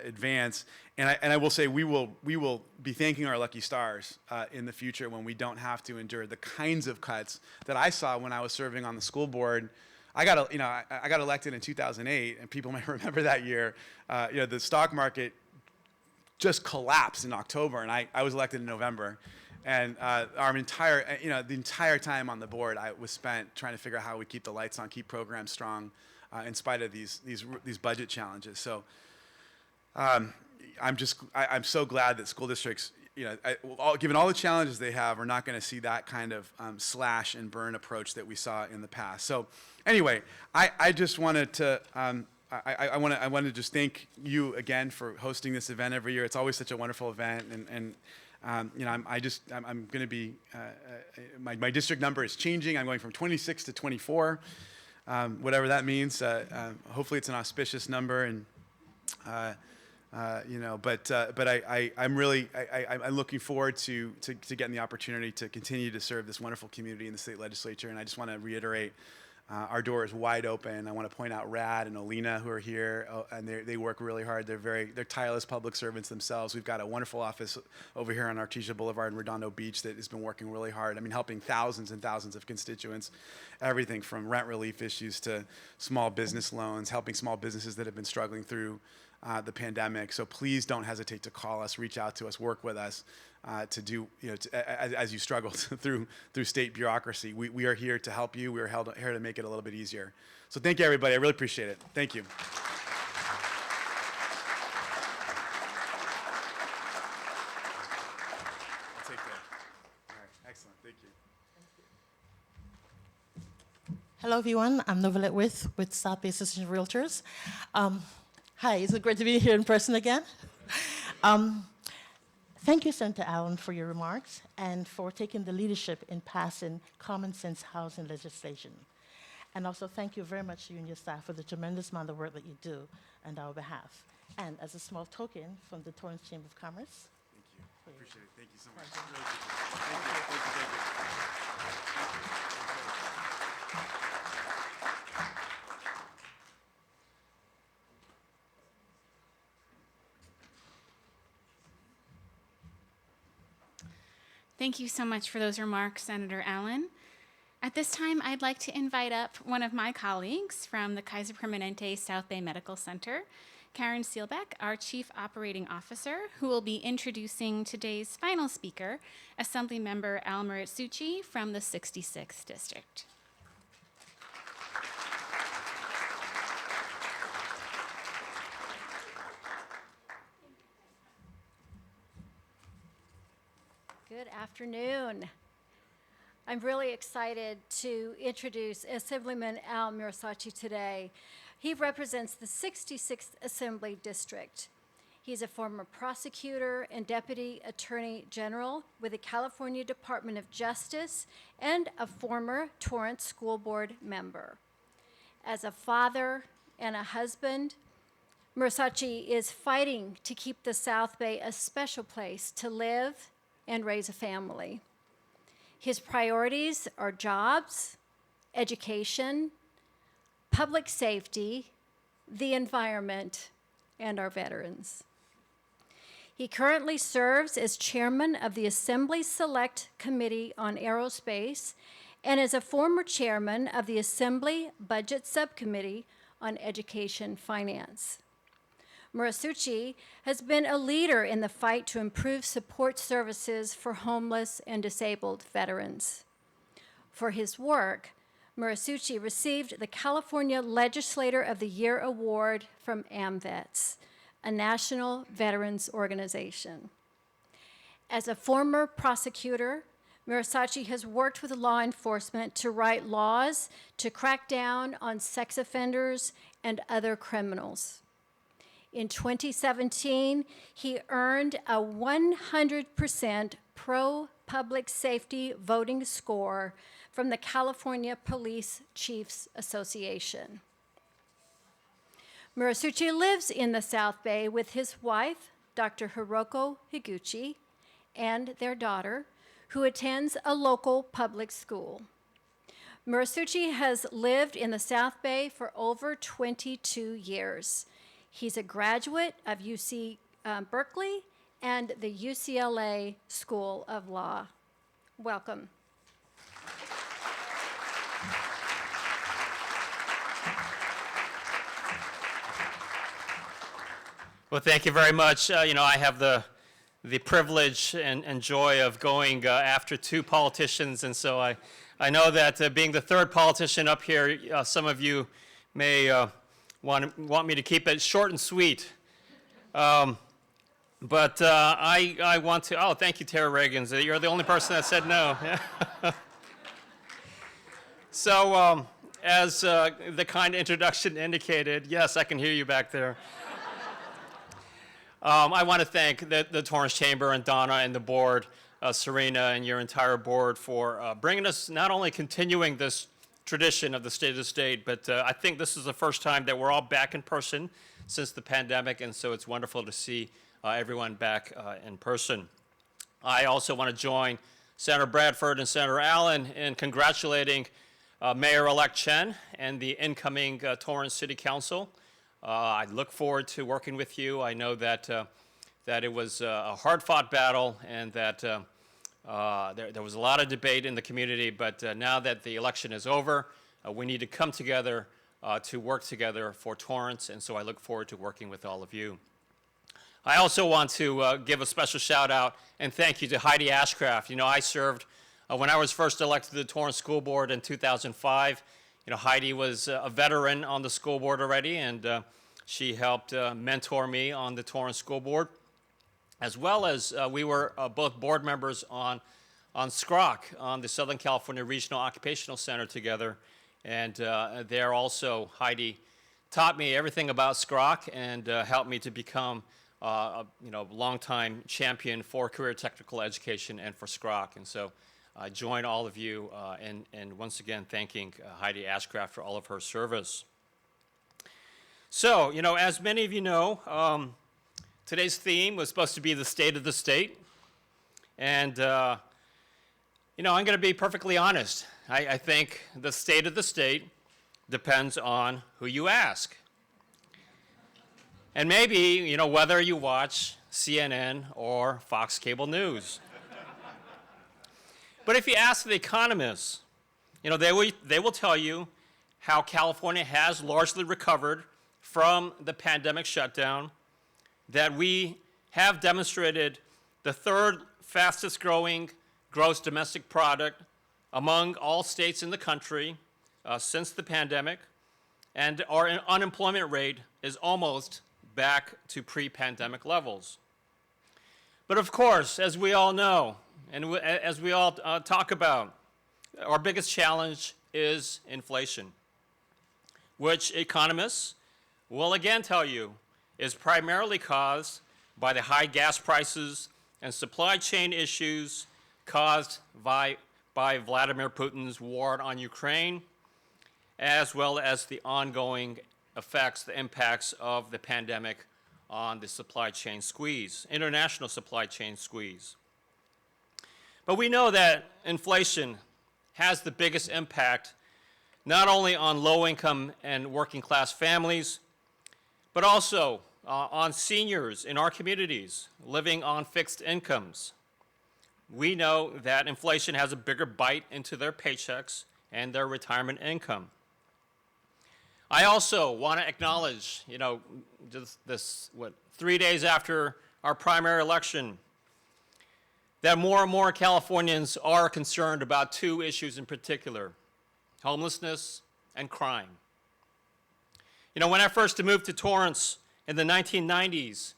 advance. And I will say we will be thanking our lucky stars in the future when we don't have to endure the kinds of cuts that I saw when I was serving on the school board. I got elected in 2008, and people may remember that year. The stock market just collapsed in October, and I was elected in November. And the entire time on the board, I was spent trying to figure out how we keep the lights on, keep programs strong, in spite of these budget challenges. So I'm so glad that school districts, given all the challenges they have, are not going to see that kind of slash and burn approach that we saw in the past. So anyway, I just wanted to. I want to just thank you again for hosting this event every year. It's always such a wonderful event, and I'm going to be, my district number is changing. I'm going from 26 to 24, whatever that means. Hopefully it's an auspicious number, and I'm looking forward to getting the opportunity to continue to serve this wonderful community in the state legislature. And I just want to reiterate, our door is wide open. I want to point out Rad and Olina, who are here, and they work really hard. They're tireless public servants themselves. We've got a wonderful office over here on Artesia Boulevard in Redondo Beach that has been working really hard. I mean, helping thousands and thousands of constituents, everything from rent relief issues to small business loans, helping small businesses that have been struggling through the pandemic. So please don't hesitate to call us, reach out to us, work with us to do, as you struggle through state bureaucracy. We are here to help you. We are here to make it a little bit easier. So thank you, everybody. I really appreciate it. Thank you. I'll take that. All right. Excellent. Thank you. Hello, everyone. I'm Novelette with South Bay Association of Realtors. Hi, is it great to be here in person again? Thank you, Senator Allen, for your remarks and for taking the leadership in passing common sense housing legislation. And also thank you very much, you and your staff, for the tremendous amount of work that you do on our behalf. And as a small token from the Torrance Chamber of Commerce. Thank you. I appreciate it. Thank you so much. Really appreciate it. Thank you. Thank you so much for those remarks, Senator Allen. At this time, I'd like to invite up one of my colleagues from the Kaiser Permanente South Bay Medical Center, Karen Seelbeck, our Chief Operating Officer, who will be introducing today's final speaker, Assembly Member Al Muratsuchi from the 66th District. Good afternoon. I'm really excited to introduce Assemblyman Al Muratsuchi today. He represents the 66th Assembly District. He's a former prosecutor and deputy attorney general with the California Department of Justice and a former Torrance School Board member. As a father and a husband, Muratsuchi is fighting to keep the South Bay a special place to live and raise a family. His priorities are jobs, education, public safety, the environment, and our veterans. He currently serves as chairman of the Assembly Select Committee on Aerospace and is a former chairman of the Assembly Budget Subcommittee on Education Finance. Muratsuchi has been a leader in the fight to improve support services for homeless and disabled veterans. For his work, Muratsuchi received the California Legislator of the Year Award from AMVETS, a national veterans organization. As a former prosecutor, Muratsuchi has worked with law enforcement to write laws to crack down on sex offenders and other criminals. In 2017, he earned a 100% pro-public safety voting score from the California Police Chiefs Association. Muratsuchi lives in the South Bay with his wife, Dr. Hiroko Higuchi, and their daughter, who attends a local public school. Muratsuchi has lived in the South Bay for over 22 years. He's a graduate of UC Berkeley and the UCLA School of Law. Welcome. Well, thank you very much. I have the privilege and joy of going after two politicians, and so I know that being the third politician up here, some of you may want me to keep it short and sweet. But I want to, oh, thank you, Tara Reagans. You're the only person that said no. So as the kind introduction indicated, yes, I can hear you back there. I want to thank the Torrance Chamber and Donna and the board, Serena and your entire board for bringing us, not only continuing this tradition of the State of the State, but I think this is the first time that we're all back in person since the pandemic, and so it's wonderful to see everyone back in person. I also want to join Senator Bradford and Senator Allen in congratulating Mayor-elect Chen and the incoming Torrance City Council. I look forward to working with you. I know that it was a hard-fought battle and that there was a lot of debate in the community, but now that the election is over, we need to come together to work together for Torrance, and so I look forward to working with all of you. I also want to give a special shout out and thank you to Heidi Ashcraft. I served when I was first elected to the Torrance School Board in 2005. Heidi was a veteran on the school board already, and she helped mentor me on the Torrance School Board, as well as we were both board members on SCROC, on the Southern California Regional Occupational Center together. And there also, Heidi taught me everything about SCROC and helped me to become a longtime champion for career technical education and for SCROC. And so I join all of you in once again thanking Heidi Ashcraft for all of her service. So, as many of you know, today's theme was supposed to be the state of the state. And, I'm going to be perfectly honest. I think the state of the state depends on who you ask. And maybe, whether you watch CNN or Fox Cable News. But if you ask the economists, they will tell you how California has largely recovered from the pandemic shutdown, that we have demonstrated the third fastest growing gross domestic product among all states in the country since the pandemic, and our unemployment rate is almost back to pre-pandemic levels. But of course, as we all know, and as we all talk about, our biggest challenge is inflation, which economists will again tell you is primarily caused by the high gas prices and supply chain issues caused by Vladimir Putin's war on Ukraine, as well as the ongoing effects, the impacts of the pandemic on the supply chain squeeze, international supply chain squeeze. But we know that inflation has the biggest impact not only on low-income and working-class families, but also on seniors in our communities living on fixed incomes. We know that inflation has a bigger bite into their paychecks and their retirement income. I also want to acknowledge, just this, 3 days after our primary election, that more and more Californians are concerned about two issues in particular: homelessness and crime. When I first moved to Torrance in the 1990s,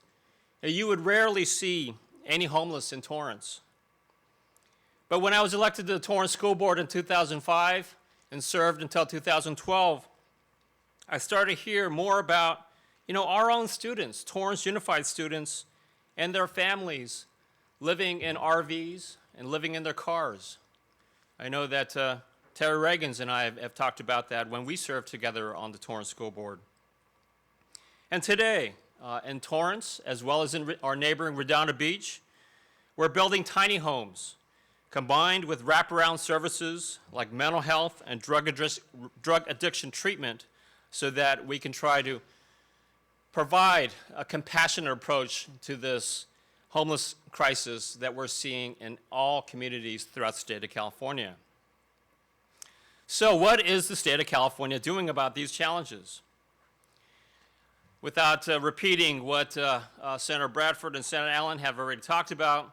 you would rarely see any homeless in Torrance. But when I was elected to the Torrance School Board in 2005 and served until 2012, I started to hear more about, our own students, Torrance Unified students, and their families living in RVs and living in their cars. I know that Terry Reagans and I have talked about that when we served together on the Torrance School Board. And today, in Torrance, as well as in our neighboring Redondo Beach, we're building tiny homes combined with wraparound services like mental health and drug addiction treatment, so that we can try to provide a compassionate approach to this homeless crisis that we're seeing in all communities throughout the state of California. So what is the state of California doing about these challenges? Without repeating what Senator Bradford and Senator Allen have already talked about,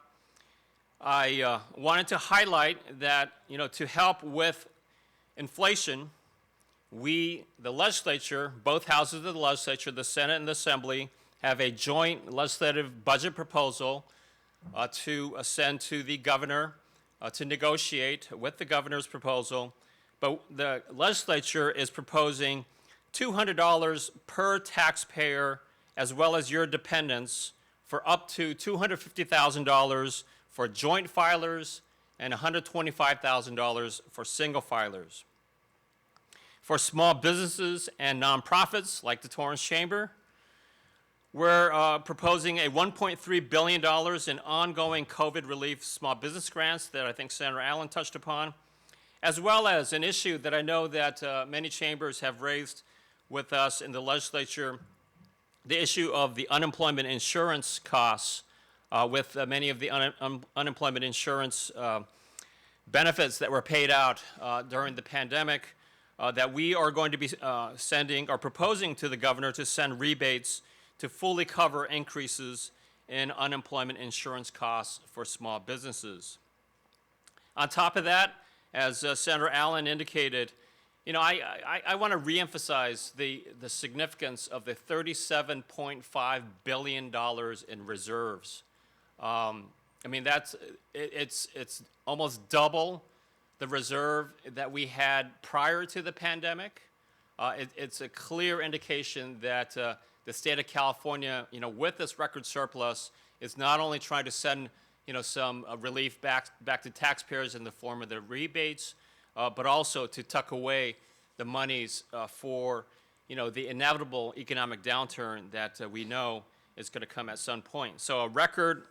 I wanted to highlight that, to help with inflation, we, the legislature, both houses of the legislature, the Senate and the Assembly, have a joint legislative budget proposal to send to the governor to negotiate with the governor's proposal. But the legislature is proposing $200 per taxpayer, as well as your dependents, for up to $250,000 for joint filers and $125,000 for single filers. For small businesses and nonprofits like the Torrance Chamber, we're proposing a $1.3 billion in ongoing COVID relief small business grants that I think Senator Allen touched upon, as well as an issue that I know that many chambers have raised with us in the legislature, the issue of the unemployment insurance costs with many of the unemployment insurance benefits that were paid out during the pandemic, that we are going to be sending or proposing to the governor to send rebates to fully cover increases in unemployment insurance costs for small businesses. On top of that, as Senator Allen indicated, I want to reemphasize the significance of the $37.5 billion in reserves. It's almost double the reserve that we had prior to the pandemic. It's a clear indication that the state of California, with this record surplus, is not only trying to send, some relief back to taxpayers in the form of the rebates, but also to tuck away the monies for, the inevitable economic downturn that we know is going to come at some point. So a record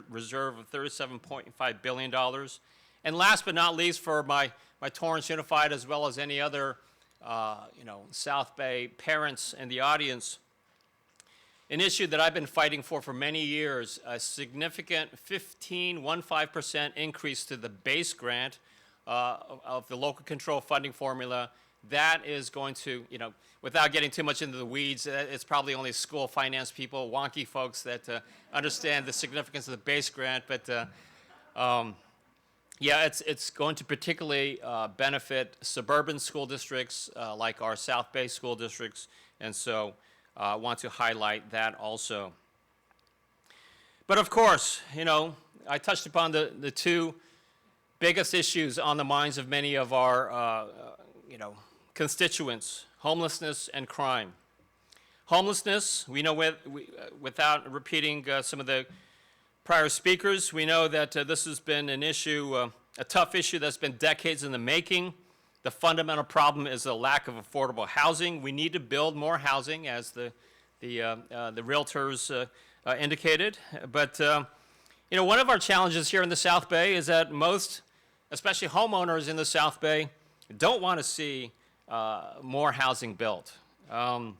reserve of $37.5 billion. And last but not least, for my Torrance Unified, as well as any other, South Bay parents in the audience, an issue that I've been fighting for many years, a significant 15% increase to the base grant of the local control funding formula. That is going to, without getting too much into the weeds, it's probably only school finance people, wonky folks that understand the significance of the base grant. But it's going to particularly benefit suburban school districts like our South Bay school districts. And so I want to highlight that also. But of course, I touched upon the two biggest issues on the minds of many of our, constituents: homelessness and crime. Homelessness, we know without repeating some of the prior speakers, we know that this has been an issue, a tough issue that's been decades in the making. The fundamental problem is the lack of affordable housing. We need to build more housing, as the realtors indicated. But one of our challenges here in the South Bay is that most, especially homeowners in the South Bay, don't want to see more housing built. I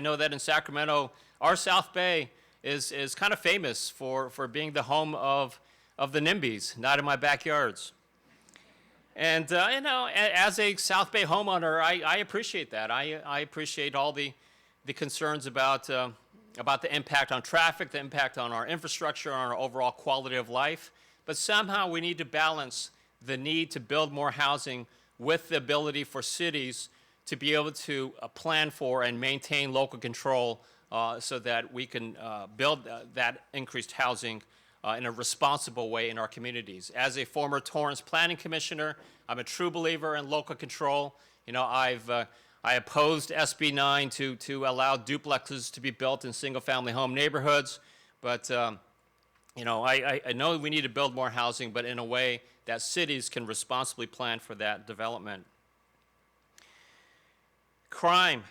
know that in Sacramento, our South Bay is kind of famous for being the home of the NIMBYs, not in my backyards. And, as a South Bay homeowner, I appreciate that. I appreciate all the concerns about the impact on traffic, the impact on our infrastructure, on our overall quality of life. But somehow we need to balance the need to build more housing with the ability for cities to be able to plan for and maintain local control so that we can build that increased housing in a responsible way in our communities. As a former Torrance Planning Commissioner, I'm a true believer in local control. I opposed SB 9 to allow duplexes to be built in single-family home neighborhoods, but I know we need to build more housing, but in a way that cities can responsibly plan for that development. Crime.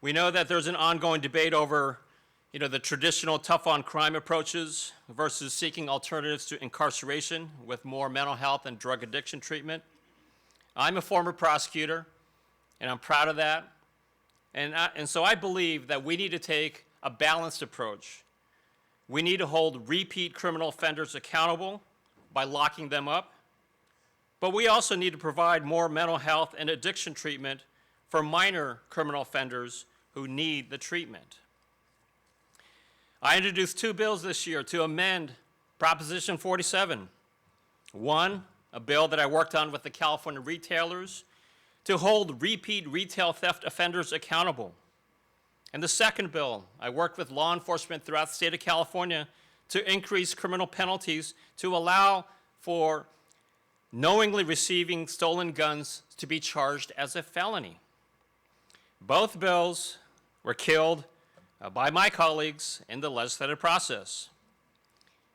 We know that there's an ongoing debate over the traditional tough-on-crime approaches versus seeking alternatives to incarceration with more mental health and drug addiction treatment. I'm a former prosecutor, and I'm proud of that. And so I believe that we need to take a balanced approach. We need to hold repeat criminal offenders accountable by locking them up, but we also need to provide more mental health and addiction treatment for minor criminal offenders who need the treatment. I introduced 2 bills this year to amend Proposition 47. One, a bill that I worked on with the California retailers to hold repeat retail theft offenders accountable. And the second bill, I worked with law enforcement throughout the state of California to increase criminal penalties to allow for knowingly receiving stolen guns to be charged as a felony. Both bills were killed by my colleagues in the legislative process.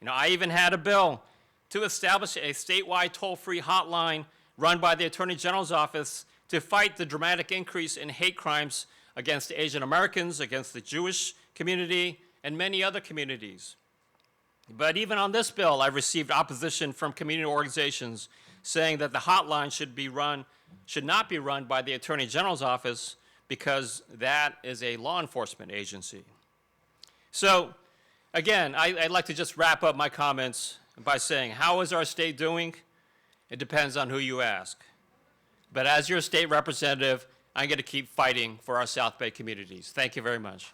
I even had a bill to establish a statewide toll-free hotline run by the Attorney General's office to fight the dramatic increase in hate crimes against Asian Americans, against the Jewish community, and many other communities. But even on this bill, I received opposition from community organizations saying that the hotline should not be run by the Attorney General's office because that is a law enforcement agency. So, again, I'd like to just wrap up my comments by saying, how is our state doing? It depends on who you ask. But as your state representative, I'm going to keep fighting for our South Bay communities. Thank you very much.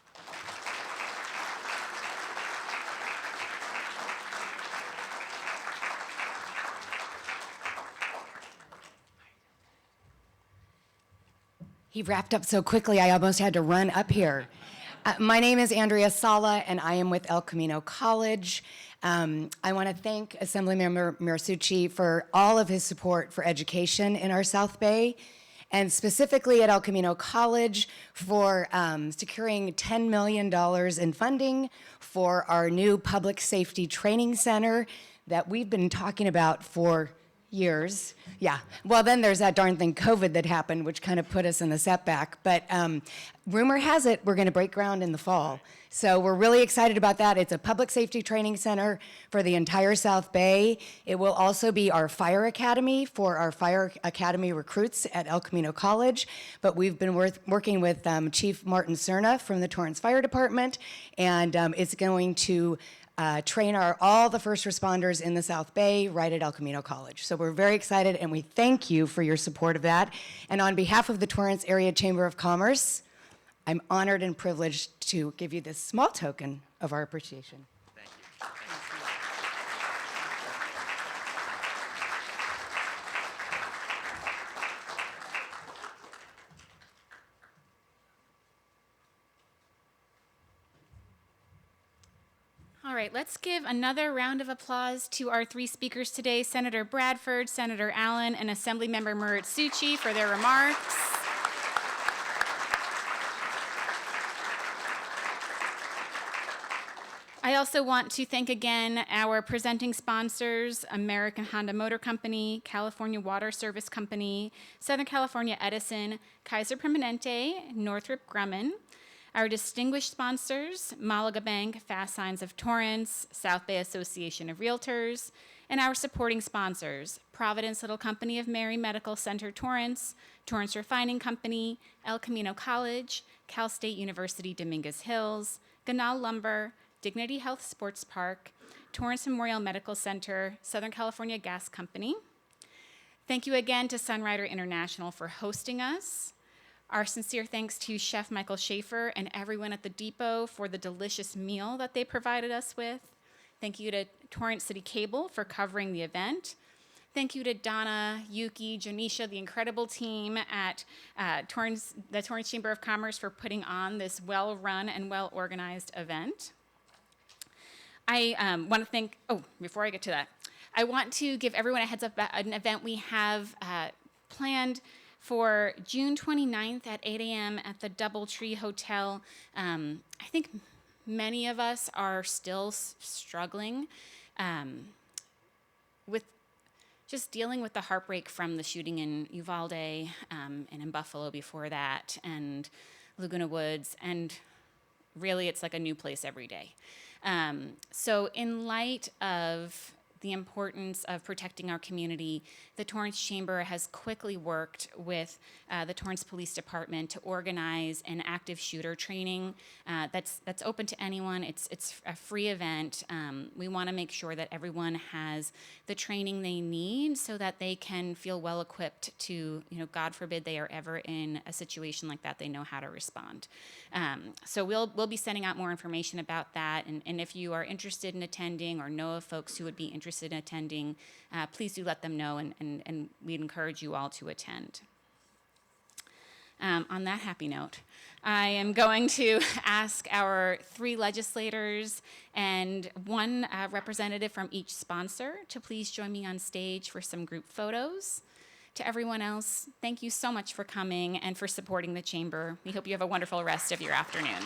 He wrapped up so quickly, I almost had to run up here. My name is Andrea Sala, and I am with El Camino College. I want to thank Assembly Member Muratsuchi for all of his support for education in our South Bay, and specifically at El Camino College for securing $10 million in funding for our new public safety training center that we've been talking about for years. Yeah. Well, then there's that darn thing, COVID, that happened, which kind of put us in the setback. But rumor has it we're going to break ground in the fall. So we're really excited about that. It's a public safety training center for the entire South Bay. It will also be our fire academy for our fire academy recruits at El Camino College. But we've been working with Chief Martin Cerna from the Torrance Fire Department, and it's going to train all the first responders in the South Bay right at El Camino College. So we're very excited, and we thank you for your support of that. And on behalf of the Torrance Area Chamber of Commerce, I'm honored and privileged to give you this small token of our appreciation. Thank you. All right, let's give another round of applause to our 3 speakers today, Senator Bradford, Senator Allen, and Assembly Member Muratsuchi for their remarks. I also want to thank again our presenting sponsors, American Honda Motor Company, California Water Service Company, Southern California Edison, Kaiser Permanente, Northrop Grumman. Our distinguished sponsors, Malaga Bank, Fast Signs of Torrance, South Bay Association of Realtors, and our supporting sponsors, Providence Little Company of Mary Medical Center Torrance, Torrance Refining Company, El Camino College, Cal State University Dominguez Hills, Ganal Lumber, Dignity Health Sports Park, Torrance Memorial Medical Center, Southern California Gas Company. Thank you again to Sunrider International for hosting us. Our sincere thanks to Chef Michael Schaefer and everyone at the Depot for the delicious meal that they provided us with. Thank you to Torrance City Cable for covering the event. Thank you to Donna, Yuki, Janisha, the incredible team at the Torrance Chamber of Commerce for putting on this well-run and well-organized event. I want to thank, before I get to that, I want to give everyone a heads up about an event we have planned for June 29th at 8 a.m. at the Doubletree Hotel. I think many of us are still struggling with just dealing with the heartbreak from the shooting in Uvalde and in Buffalo before that, and Laguna Woods, and really it's like a new place every day. So in light of the importance of protecting our community, the Torrance Chamber has quickly worked with the Torrance Police Department to organize an active shooter training that's open to anyone. It's a free event. We want to make sure that everyone has the training they need so that they can feel well equipped to, God forbid they are ever in a situation like that, they know how to respond. So we'll be sending out more information about that, and if you are interested in attending or know of folks who would be interested in attending, please do let them know, and we'd encourage you all to attend. On that happy note, I am going to ask our 3 legislators and 1 representative from each sponsor to please join me on stage for some group photos. To everyone else, thank you so much for coming and for supporting the Chamber. We hope you have a wonderful rest of your afternoon.